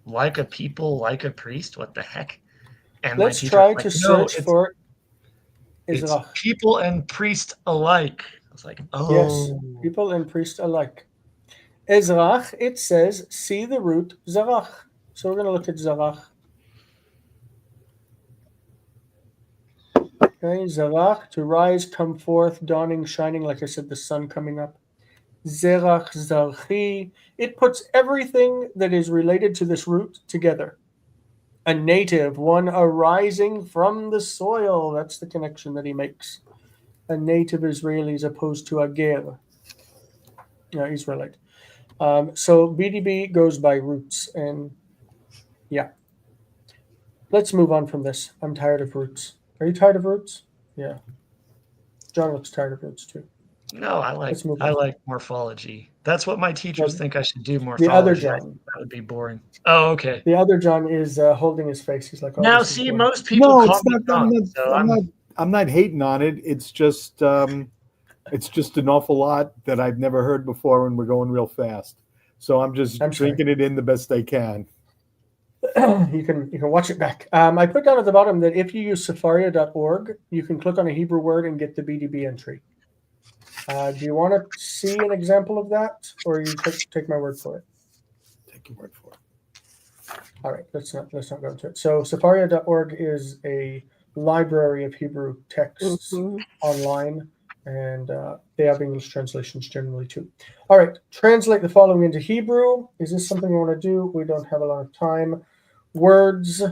Like a people, like a priest. What the heck? And let's try to search for. It's people and priest alike. I was like, oh, yes, people and priest alike. Ezrach, it says, see the root Zarach. So we're going to look at Zarach. Okay, Zarach, to rise, come forth, dawning, shining, like I said, the sun coming up. Zerach, Zarchi. It puts everything that is related to this root together. A native, one arising from the soil. That's the connection that he makes. A native Israeli as opposed to a ger. Israelite. So BDB goes by roots. And yeah. Let's move on from this. I'm tired of roots. Are you tired of roots? Yeah. John looks tired of roots too. No, I like morphology. That's what my teachers think I should do. Morphology. The other John. That would be boring. Oh, okay. The other John is holding his face. He's like, oh, now see, most people call me John. I'm not hating on it. It's just an awful lot that I've never heard before, and we're going real fast. So I'm drinking it in the best I can. You can watch it back. I put down at the bottom that if you use Sefaria.org, you can click on a Hebrew word and get the BDB entry. Do you want to see an example of that, or you take my word for it? Take your word for it. All right, let's not go into it. So Sefaria.org is a library of Hebrew texts online, and they have English translations generally too. All right, translate the following into Hebrew. Is this something we want to do? We don't have a lot of time. Words.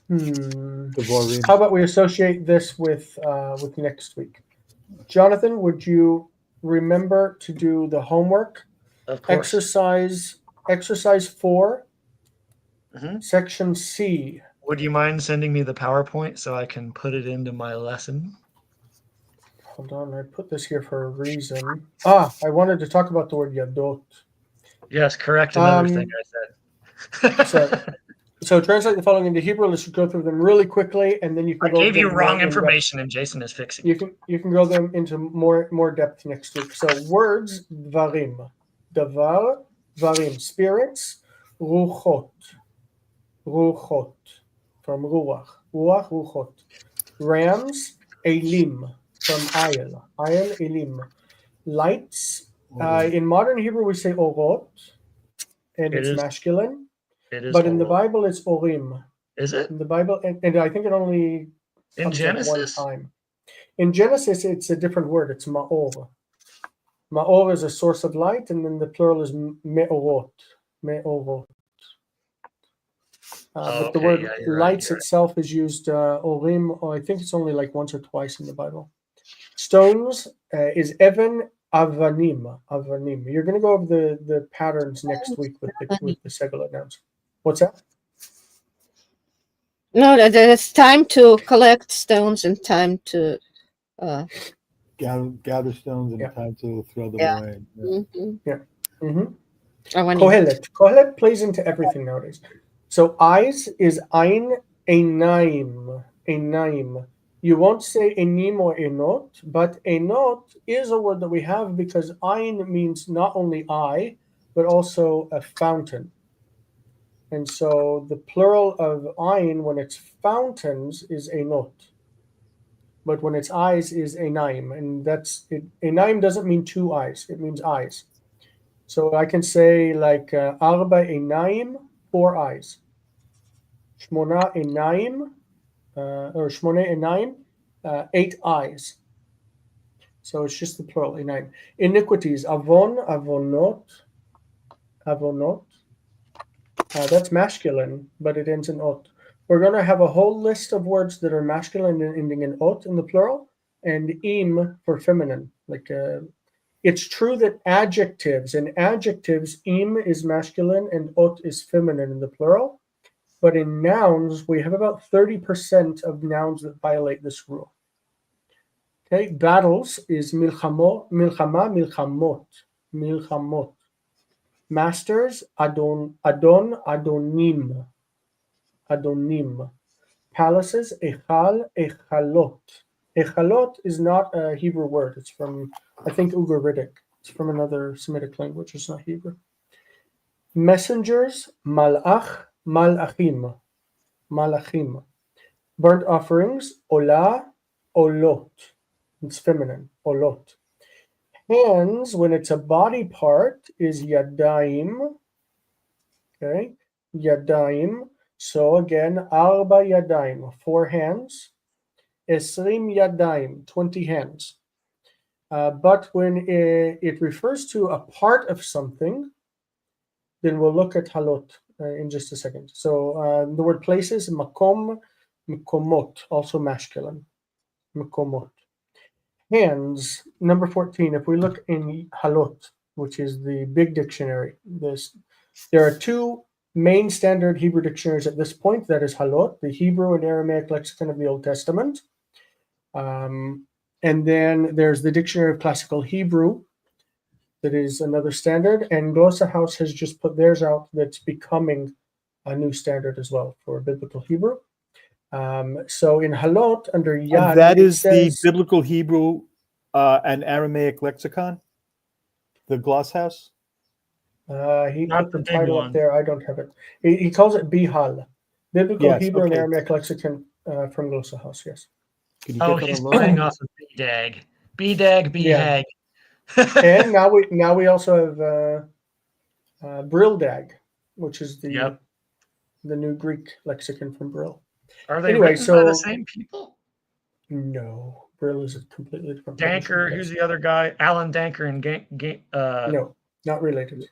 How about we associate this with next week? Jonathan, would you remember to do the homework? Of course. Exercise 4, section C. Would you mind sending me the PowerPoint so I can put it into my lesson? Hold on, I put this here for a reason. I wanted to talk about the word yadot. Yes, correct. Another thing I said. So translate the following into Hebrew. Let's go through them really quickly, and then you can. I gave you wrong information, and Jason is fixing. You can go them into more depth next week. So words, dvarim, davar, dvarim, spirits, ruchot, from ruach, ruchot, rams, elim, from ayel, elim, lights. In modern Hebrew, we say orot, and it's masculine. But in the Bible, it's Orim. Is it? In the Bible, and I think it only comes in one time. In Genesis, it's a different word. It's Ma'or. Ma'or is a source of light, and then the plural is Me'orot. But the word lights itself is used Orim, or I think it's only like once or twice in the Bible. Stones is Evan. Avanim. You're going to go over the patterns next week with the Segula nouns. What's that? No, it's time to collect stones and time to gather stones and time to throw them away. Yeah. Kohelet plays into everything nowadays. So eyes is ein, einaim. You won't say enim or enot, but enot is a word that we have because ein means not only eye, but also a fountain. And so the plural of ein when it's fountains is enot. but when it's eyes is enaim, and that's it. Enaim doesn't mean two eyes; it means eyes. So I can say like arba enaim, 4 eyes. Shmona enaim, or shmone enaim, 8 eyes. So it's just the plural enaim. Iniquities, avon, avonot, avonot. That's masculine, but it ends in ot. We're going to have a whole list of words that are masculine and ending in ot in the plural, and im for feminine. It's true that adjectives, im is masculine and ot is feminine in the plural. But in nouns, we have about 30% of nouns that violate this rule. Okay, battles is milchama, milchamot. Masters, adonim. Palaces, echalot. Echalot is not a Hebrew word. It's from, I think, Ugaritic. It's from another Semitic language. It's not Hebrew. Messengers, malachim. Burnt offerings, olot. It's feminine, olot. Hands, when it's a body part, is yadayim. Okay, yadayim. So again, arba yadayim, 4 hands. Esrim yadayim, 20 hands. But when it refers to a part of something, then we'll look at halot in just a second. So the word places, makom, mikomot, also masculine. Mikomot. Hands, number 14. If we look in halot, which is the big dictionary, there are 2 main standard Hebrew dictionaries at this point. That is halot, the Hebrew and Aramaic lexicon of the Old Testament. And then there's the Dictionary of Classical Hebrew. That is another standard. And Glossa House has just put theirs out that's becoming a new standard as well for Biblical Hebrew. So in halot, under yad, that is the Biblical Hebrew and Aramaic lexicon, the Gloss House. He put the title up there. I don't have it. He calls it Bihal, Biblical Hebrew and Aramaic lexicon from Glossa House. Yes. He's playing off of BDAG, BHAG. Yeah. And now we also have Brildag, which is the new Greek lexicon from Brill. Are they written by the same people? No, Brill is a completely different. Danker, who's the other guy? Alan Danker and no, not related.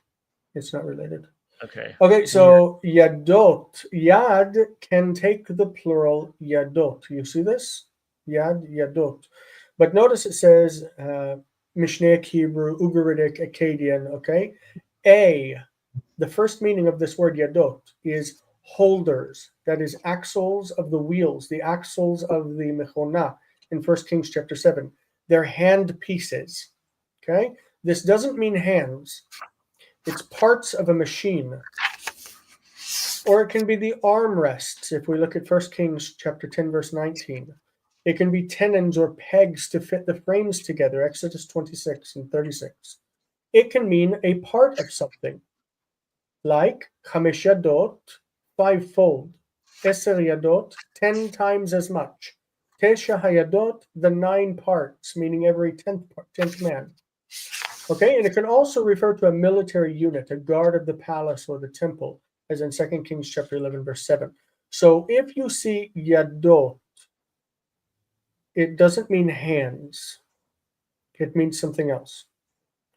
It's not related. Okay. Okay, so yadot, yad can take the plural yadot. You see this? Yad, yadot. But notice it says Mishnaic Hebrew, Ugaritic, Akkadian, okay? The first meaning of this word yadot is holders. That is axles of the wheels, the axles of the mechona in 1 Kings chapter 7. They're hand pieces, okay? This doesn't mean hands. It's parts of a machine. Or it can be the armrests. If we look at 1 Kings chapter 10, verse 19. It can be tenons or pegs to fit the frames together, Exodus 26 and 36. It can mean a part of something, like chamesh yadot, 5-fold, eser yadot, 10 times as much, tesha hayadot, the 9 parts, meaning every 10th man. Okay, and it can also refer to a military unit, a guard of the palace or the temple, as in 2 Kings chapter 11, verse 7. So if you see yadot, it doesn't mean hands. It means something else.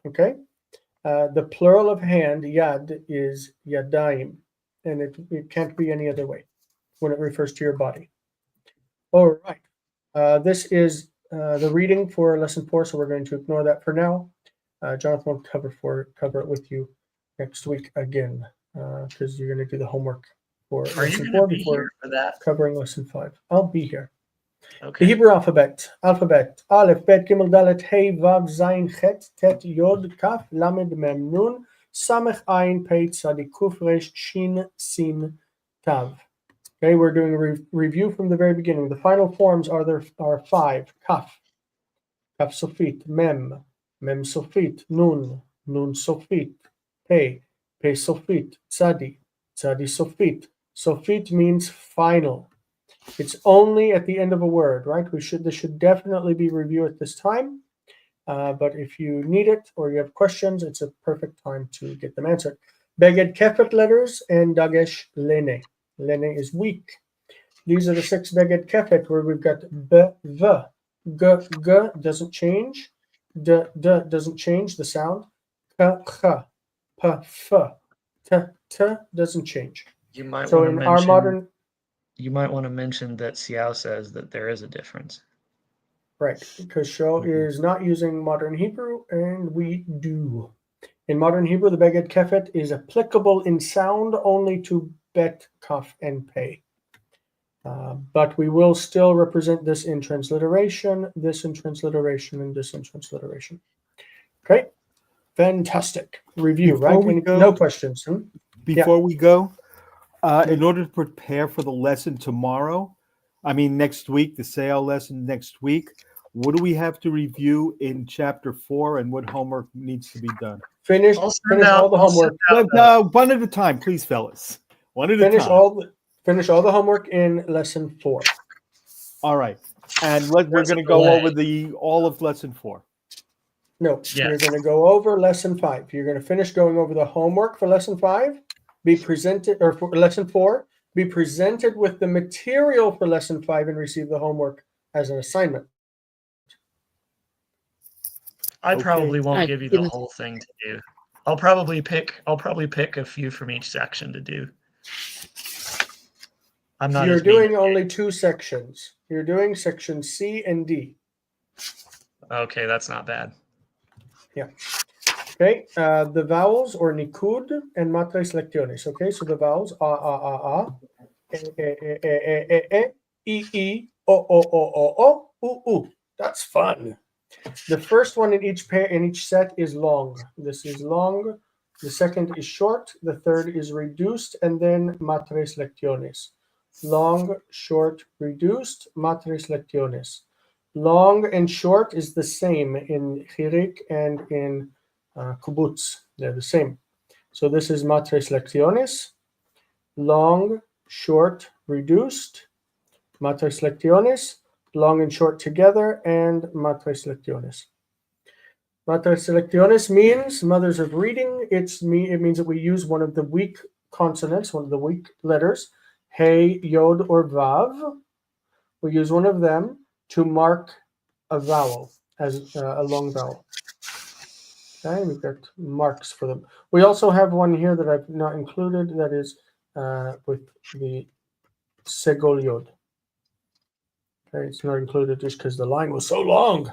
Okay? The plural of hand, yad, is yadayim, and it can't be any other way when it refers to your body. All right. This is the reading for lesson 4, so we're going to ignore that for now. Jonathan will cover it with you next week again, because you're going to do the homework for lesson 4 before covering lesson 5. I'll be here. Okay. The Hebrew alphabet. Aleph, Bet, Gimel, Dalet, Hey, Vav, Zayin, Chet, Tet, Yod, Kaf, Lamed, Mem, Nun, Samech, Ayin, Pei, Tzadi, Kuf, Resh, Shin, Sin, Tav. Okay, we're doing a review from the very beginning. The final forms are 5. Kaf, Kaf Sofit, Mem Sofit, Nun Sofit, Pei Sofit, Tzadi Sofit. Sofit means final. It's only at the end of a word, right? This should definitely be reviewed at this time. But if you need it or you have questions, it's a perfect time to get them answered. Beged Kefet letters and Dagesh Lene. Lene is weak. These are the 6 Beged Kefet where we've got B, V. G, G doesn't change. D, D doesn't change the sound. K, Ch, P, F, T, T doesn't change. You might So want to in mention, our modern... You might want to mention that Seow says that there is a difference. Right, because Seow is not using modern Hebrew, and we do. In modern Hebrew, the Beged Kefet is applicable in sound only to Bet, Kaf, and Pei. But we will still represent this in transliteration, this in transliteration, and this in transliteration. Okay, fantastic. Review, Before right? go, no questions. Before we go, in order to prepare for the lesson tomorrow, next week, the Seow lesson next week, what do we have to review in chapter 4 and what homework needs to be done? Finish all the homework. One at a time, please, fellas. One at a time. Finish all the homework in lesson 4. All right. And we're going to go over all of lesson 4. No, You're going to go over lesson 5. You're going to finish going over the homework for lesson 5, for lesson 4, be presented with the material for lesson 5 and receive the homework as an assignment. I probably won't give you the whole thing to do. I'll probably pick a few from each section to do. You're doing only 2 sections. You're doing section C and D. Okay, that's not bad. Yeah. Okay, the vowels or nikud and matres lectiones. Okay, so the vowels a, e, o. That's fun. The first one in each set is long. This is long. The second is short. The third is reduced, and then matres lectiones. Long, short, reduced, matres lectiones. Long and short is the same in chirik and in kibbutz. They're the same. So this is matres lectiones. Long, short, reduced, matres lectiones. Long and short together, and matres lectiones. Matres lectiones means mothers of reading. It means that we use one of the weak consonants, one of the weak letters, Hey, Yod, or Vav. We use one of them to mark a vowel as a long vowel. Okay, we've got marks for them. We also have one here that I've not included that is with the Segol Yod. Okay, it's not included just because the line was so long.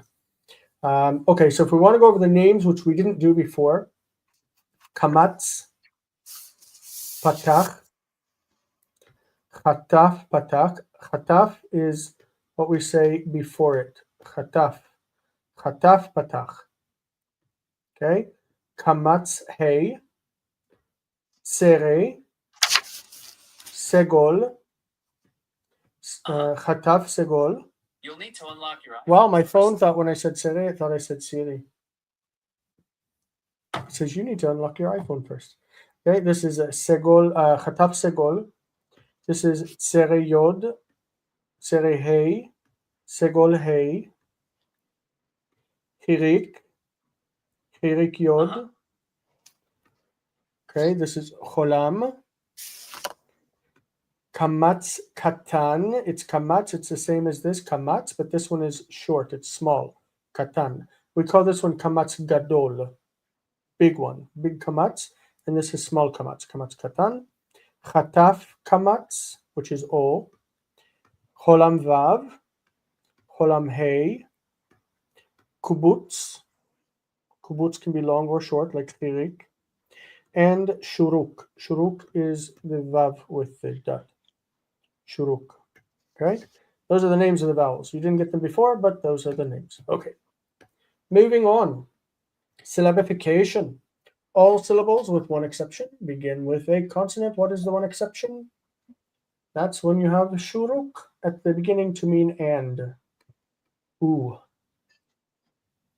Okay, so if we want to go over the names, which we didn't do before, Kamatz, Patach, Chataf, Patach. Chataf is what we say before it. Chataf, Chataf, Patach. Okay, Kamatz, Hey, Sere, Segol, Chataf, Segol. You'll need to unlock your iPhone. Wow, my phone thought when I said Sere, it thought I said Siri. It says you need to unlock your iPhone first. Okay, this is Segol, Chataf Segol. This is Sere Yod, Sere Hey, Segol Hey, Hirik, Hirik Yod. Okay, this is Cholam. Kamatz Katan. It's Kamatz. It's the same as this, Kamatz, but this one is short. It's small. Katan. We call this one Kamatz Gadol. Big one. Big Kamatz. And this is small Kamatz. Kamatz Katan. Chataf Kamatz, which is O. Cholam Vav. Cholam Hey. Kubutz. Kubutz can be long or short, like Chirik. And Shuruk. Shuruk is the Vav with the dot. Shuruk. Okay? Those are the names of the vowels. You didn't get them before, but those are the names. Okay. Moving on. Syllabification. All syllables, with one exception, begin with a consonant. What is the one exception? That's when you have shuruk at the beginning to mean and. U.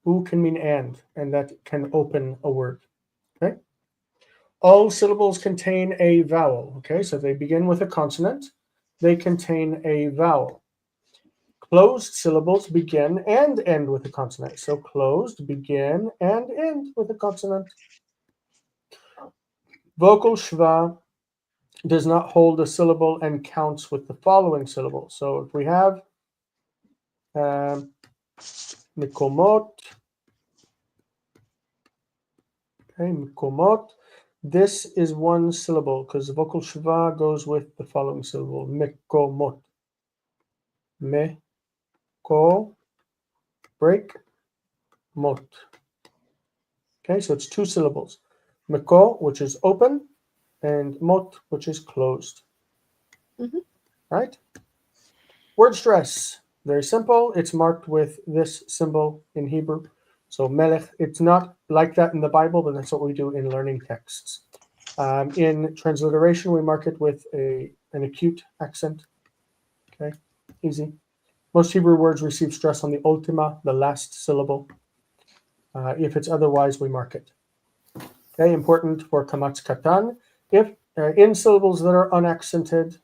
U can mean and that can open a word. Okay? All syllables contain a vowel. Okay, so they begin with a consonant. they contain a vowel. Closed syllables begin and end with a consonant. So closed, begin, and end with a consonant. Vocal schwa does not hold a syllable and counts with the following syllable. So if we have mikomot, okay, mikomot, this is one syllable because vocal schwa goes with the following syllable, mikomot. Me, ko, break, mot. Okay, so it's two syllables. Meko, which is open, and mot, which is closed. Right? Word stress, very simple. It's marked with this symbol in Hebrew. So melech, it's not like that in the Bible, but that's what we do in learning texts. In transliteration, we mark it with an acute accent. Okay, easy. Most Hebrew words receive stress on the ultima, the last syllable. If it's otherwise, we mark it. Okay, important for kamatz katan. If in syllables that are unaccented,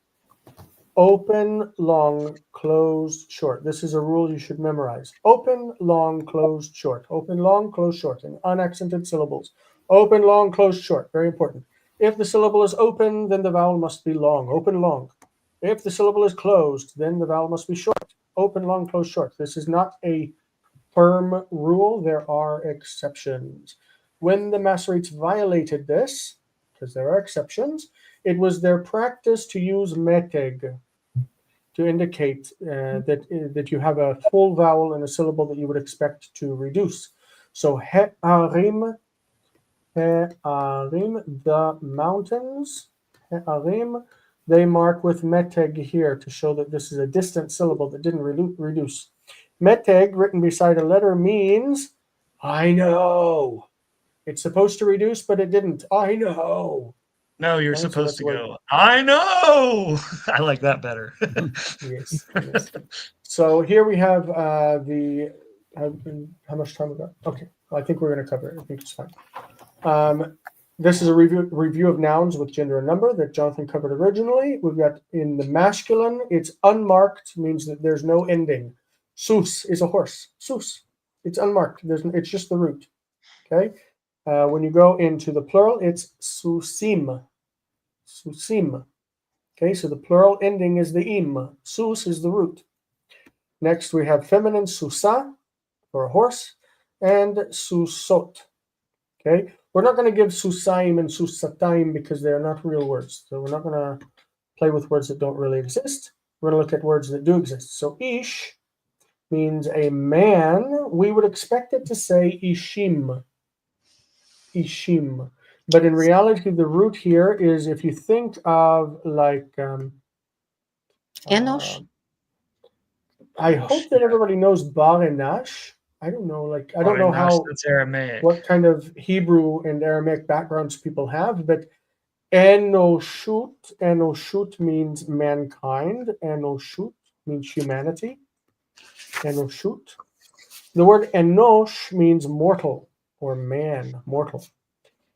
open, long, closed, short. This is a rule you should memorize. Open, long, closed, short. Open, long, closed, short. In unaccented syllables. Open, long, closed, short. Very important. If the syllable is open, then the vowel must be long. Open, long. If the syllable is closed, then the vowel must be short. Open, long, closed, short. This is not a firm rule. There are exceptions. When the Masoretes violated this, because there are exceptions, it was their practice to use meteg to indicate that you have a full vowel in a syllable that you would expect to reduce. So he'arim, the mountains, he'arim, they mark with meteg here to show that this is a distant syllable that didn't reduce. Meteg, written beside a letter, means I know. It's supposed to reduce, but it didn't. I know. No, you're supposed to go, I know. I like that better. Yes. So here we have how much time we got? Okay, well, I think we're going to cover it. I think it's fine. This is a review of nouns with gender and number that Jonathan covered originally. We've got in the masculine, it's unmarked, means that there's no ending. Sus is a horse. Sus. It's unmarked. It's just the root. Okay. When you go into the plural, it's susim. Susim. Okay, so the plural ending is the im. Sus is the root. Next, we have feminine susa for a horse, and susot. Okay, we're not going to give susaim and susataim because they are not real words. So we're not going to play with words that don't really exist. We're going to look at words that do exist. So ish means a man. We would expect it to say ishim. Ishim. But in reality, the root here is, if you think of like Enosh. I hope that everybody knows Bar and Nash. I don't know, I don't know how that's Aramaic. What kind of Hebrew and Aramaic backgrounds people have, but Enoshut means mankind. Enoshut means humanity. Enoshut. The word Enosh means mortal or man, mortal.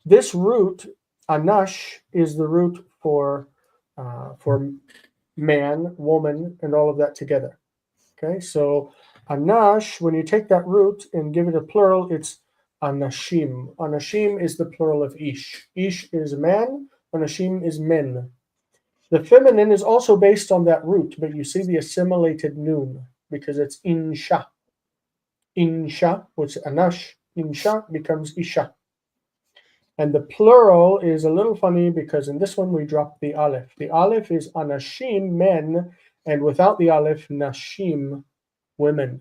This root, anash, is the root for man, woman, and all of that together. Okay, so anash, when you take that root and give it a plural, it's anashim. Anashim is the plural of ish. Ish is man, anashim is men. The feminine is also based on that root, but you see the assimilated noon because it's insha. Insha, which is anash, insha becomes isha. And the plural is a little funny because in this one we drop the aleph. The aleph is anashim, men, and without the aleph, nashim, women.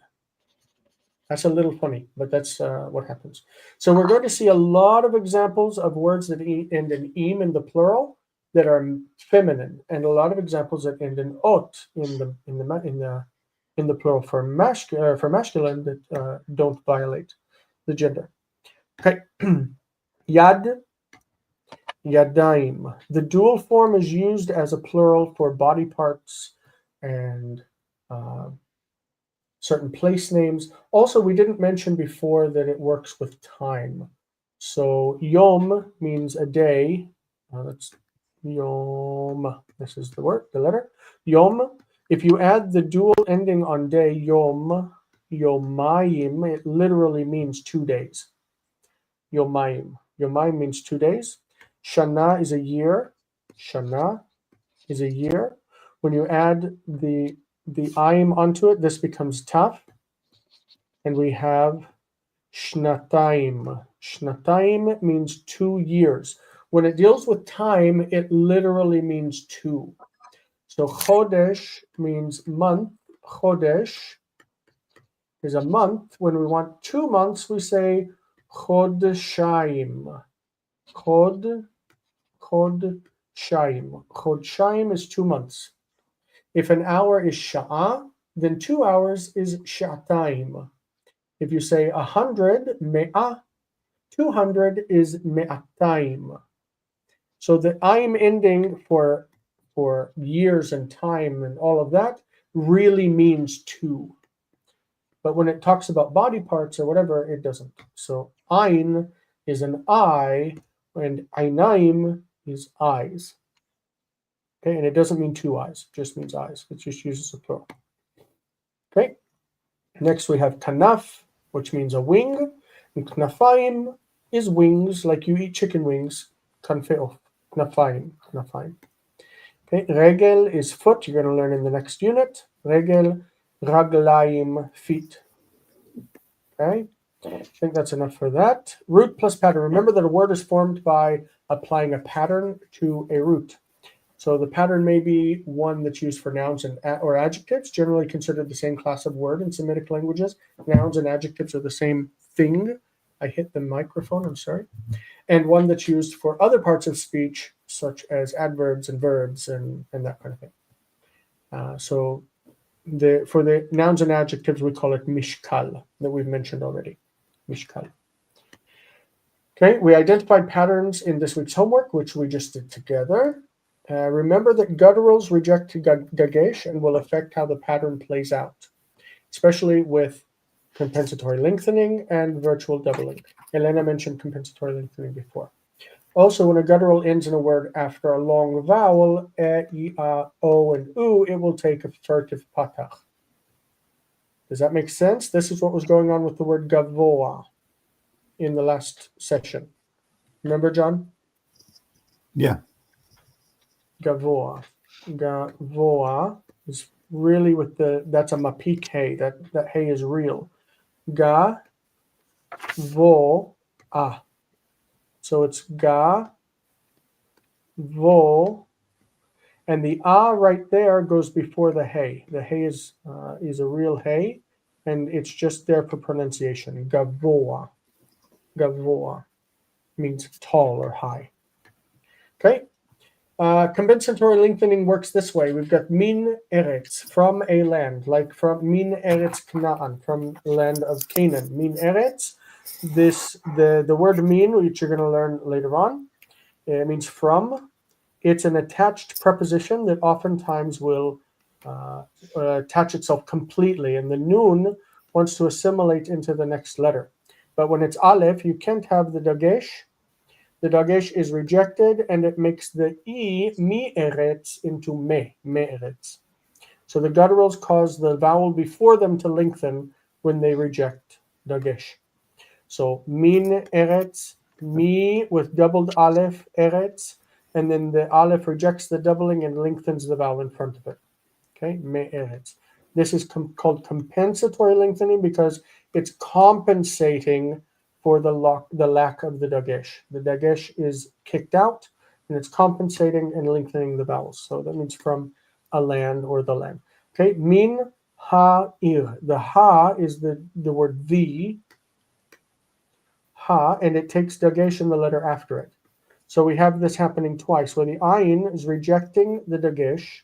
That's a little funny, but that's what happens. So we're going to see a lot of examples of words that end in im in the plural that are feminine, and a lot of examples that end in ot in the plural for masculine that don't violate the gender. Okay. Yad, yadaim. The dual form is used as a plural for body parts and certain place names. Also, we didn't mention before that it works with time. So yom means a day. Let's Yom. This is the word, the letter. Yom. If you add the dual ending on day, yom, yomayim, it literally means 2 days. Yomayim. Yomayim means 2 days. Shana is a year. Shana is a year. When you add the ayim onto it, this becomes taf. And we have shnataim. Shnataim means 2 years. When it deals with time, it literally means 2. So chodesh means month. Chodesh is a month. When we want 2 months, we say chodeshayim. Chodshayim. Chodshayim is 2 months. If an hour is sha'ah, then 2 hours is sha'ataim. If you say 100, me'ah, 200 is me'ataim. So the aim ending for years and time and all of that really means 2. But when it talks about body parts or whatever, it doesn't. So ein is an eye, and einaim is eyes. Okay, and it doesn't mean 2 eyes, it just means eyes. It just uses a plural. Okay, next we have kanaf, which means a wing, and knafaim is wings, like you eat chicken wings. Kanfeof, knafaim, knafaim. Okay, regel is foot. You're going to learn in the next unit. Regel, raglaim, feet. Okay, I think that's enough for that. Root plus pattern. Remember that a word is formed by applying a pattern to a root. So the pattern may be one that's used for nouns or adjectives, generally considered the same class of word in Semitic languages. Nouns and adjectives are the same thing. I hit the microphone, I'm sorry. And one that's used for other parts of speech, such as adverbs and verbs and that kind of thing. So for the nouns and adjectives, we call it mishkal, that we've mentioned already. Mishkal. Okay, we identified patterns in this week's homework, which we just did together. Remember that gutturals reject dagesh and will affect how the pattern plays out, especially with compensatory lengthening and virtual doubling. Elena mentioned compensatory lengthening before. Also, when a guttural ends in a word after a long vowel, e, a, o, and u, it will take a furtive patach. Does that make sense? This is what was going on with the word gavoa in the last session. Remember, John? Yeah. Gavoa. Gavoa is really with that's a mapik hey. That hey is real. Ga, vo, a. So it's ga, vo, and the a right there goes before the hey. The hey is a real hey, and it's just there for pronunciation. Gavoa. Gavoa means tall or high. Okay. Compensatory lengthening works this way. We've got min eretz, from a land, like from min eretz Canaan, from land of Canaan. Min eretz, the word min, which you're going to learn later on, it means from. It's an attached preposition that oftentimes will attach itself completely, and the nun wants to assimilate into the next letter. But when it's aleph, you can't have the dagesh. The dagesh is rejected, and it makes the e, mi eretz, into me eretz. So the gutturals cause the vowel before them to lengthen when they reject dagesh. So min eretz, mi with doubled aleph, eretz, and then the aleph rejects the doubling and lengthens the vowel in front of it. Okay, me eretz. This is called compensatory lengthening because it's compensating for the lack of the dagesh. The dagesh is kicked out, and it's compensating and lengthening the vowels. So that means from a land or the land. Okay, min ha-ir. The ha is the word the, ha, and it takes dagesh in the letter after it. So we have this happening twice, where the ayin is rejecting the dagesh,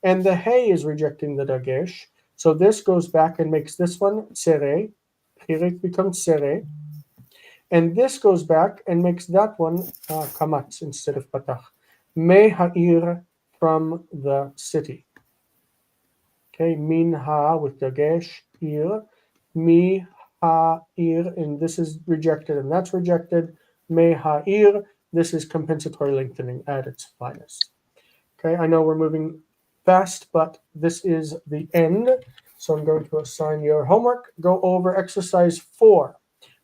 and the hey is rejecting the dagesh. So this goes back and makes this one tsere. Hirik becomes tsere. And this goes back and makes that one kamatz instead of patach. Me ha'ir, from the city. Okay, min ha with dagesh, ir. Mi ha'ir, and this is rejected and that's rejected. Me ha'ir, This is compensatory lengthening at its finest. Okay, I know we're moving fast, but this is the end. So I'm going to assign your homework. Go over exercise 4.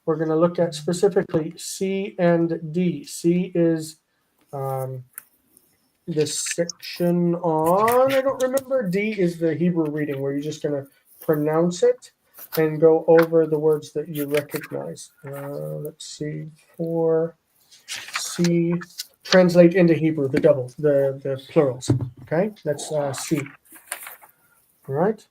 We're going to look at specifically C and D. C is this section on, I don't remember. D is the Hebrew reading where you're just going to pronounce it and go over the words that you recognize. Let's see, 4C, translate into Hebrew, the plurals. Okay, that's C. All right.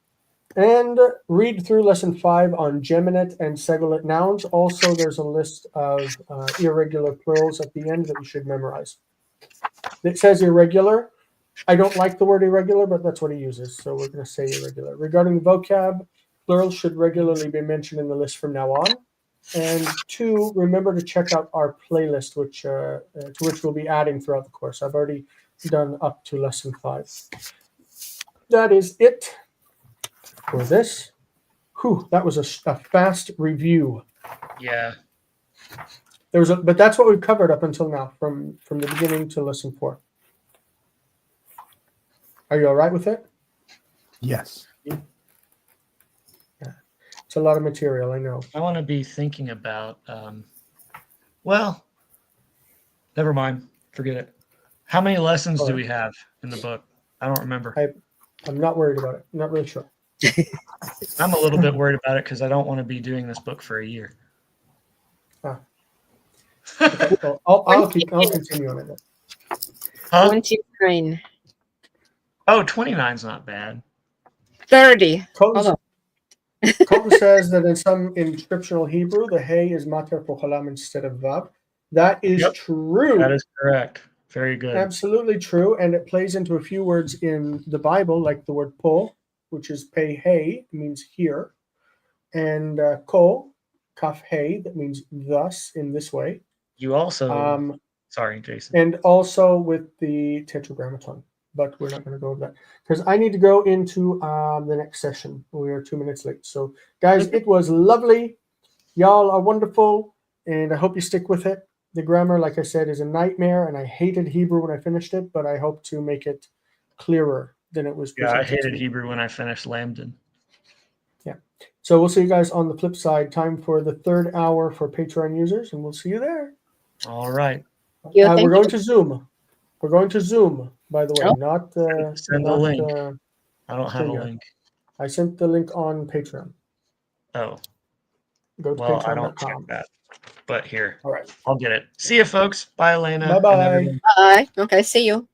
And read through lesson 5 on geminate and segulate nouns. Also, there's a list of irregular plurals at the end that you should memorize. It says irregular. I don't like the word irregular, but that's what he uses, so we're going to say irregular. Regarding vocab, plurals should regularly be mentioned in the list from now on. And 2, remember to check out our playlist, to which we'll be adding throughout the course. I've already done up to lesson 5. That is it for this. Whew, that was a fast review. Yeah. But that's what we've covered up until now, from the beginning to lesson 4. Are you all right with it? Yes. Yeah. It's a lot of material, I know. I want to be thinking about, well, never mind. Forget it. How many lessons do we have in the book? I don't remember. I'm not worried about it. I'm not really sure. I'm a little bit worried about it because I don't want to be doing this book for a year. Okay, well, I'll continue on it. Huh? 29. Oh, 29 is not bad. 30. Colton says that in some inscriptional Hebrew, the hey is mater pochalam instead of vav. That is true. That is correct. Very good. Absolutely true. And it plays into a few words in the Bible, like the word po, which is pei hey, means here. And ko, kaf hey, that means thus, in this way. You also, sorry, Jason. And also with the tetragrammaton, but we're not going to go over that because I need to go into the next session. We are 2 minutes late. So, guys, it was lovely. Y'all are wonderful, and I hope you stick with it. The grammar, like I said, is a nightmare, and I hated Hebrew when I finished it, but I hope to make it clearer than it was presented. Yeah, I hated Hebrew when I finished Lambden. Yeah. So we'll see you guys on the flip side. Time for the 3rd hour for Patreon users, and we'll see you there. All right. We're going to Zoom. We're going to Zoom, by the way. Oh. Send the link. I don't have a link. I sent the link on Patreon. Oh. Go to Patreon.com. I don't check that. But here. All right. I'll get it. See you, folks. Bye, Elena. Bye-bye. Bye. Okay, see you.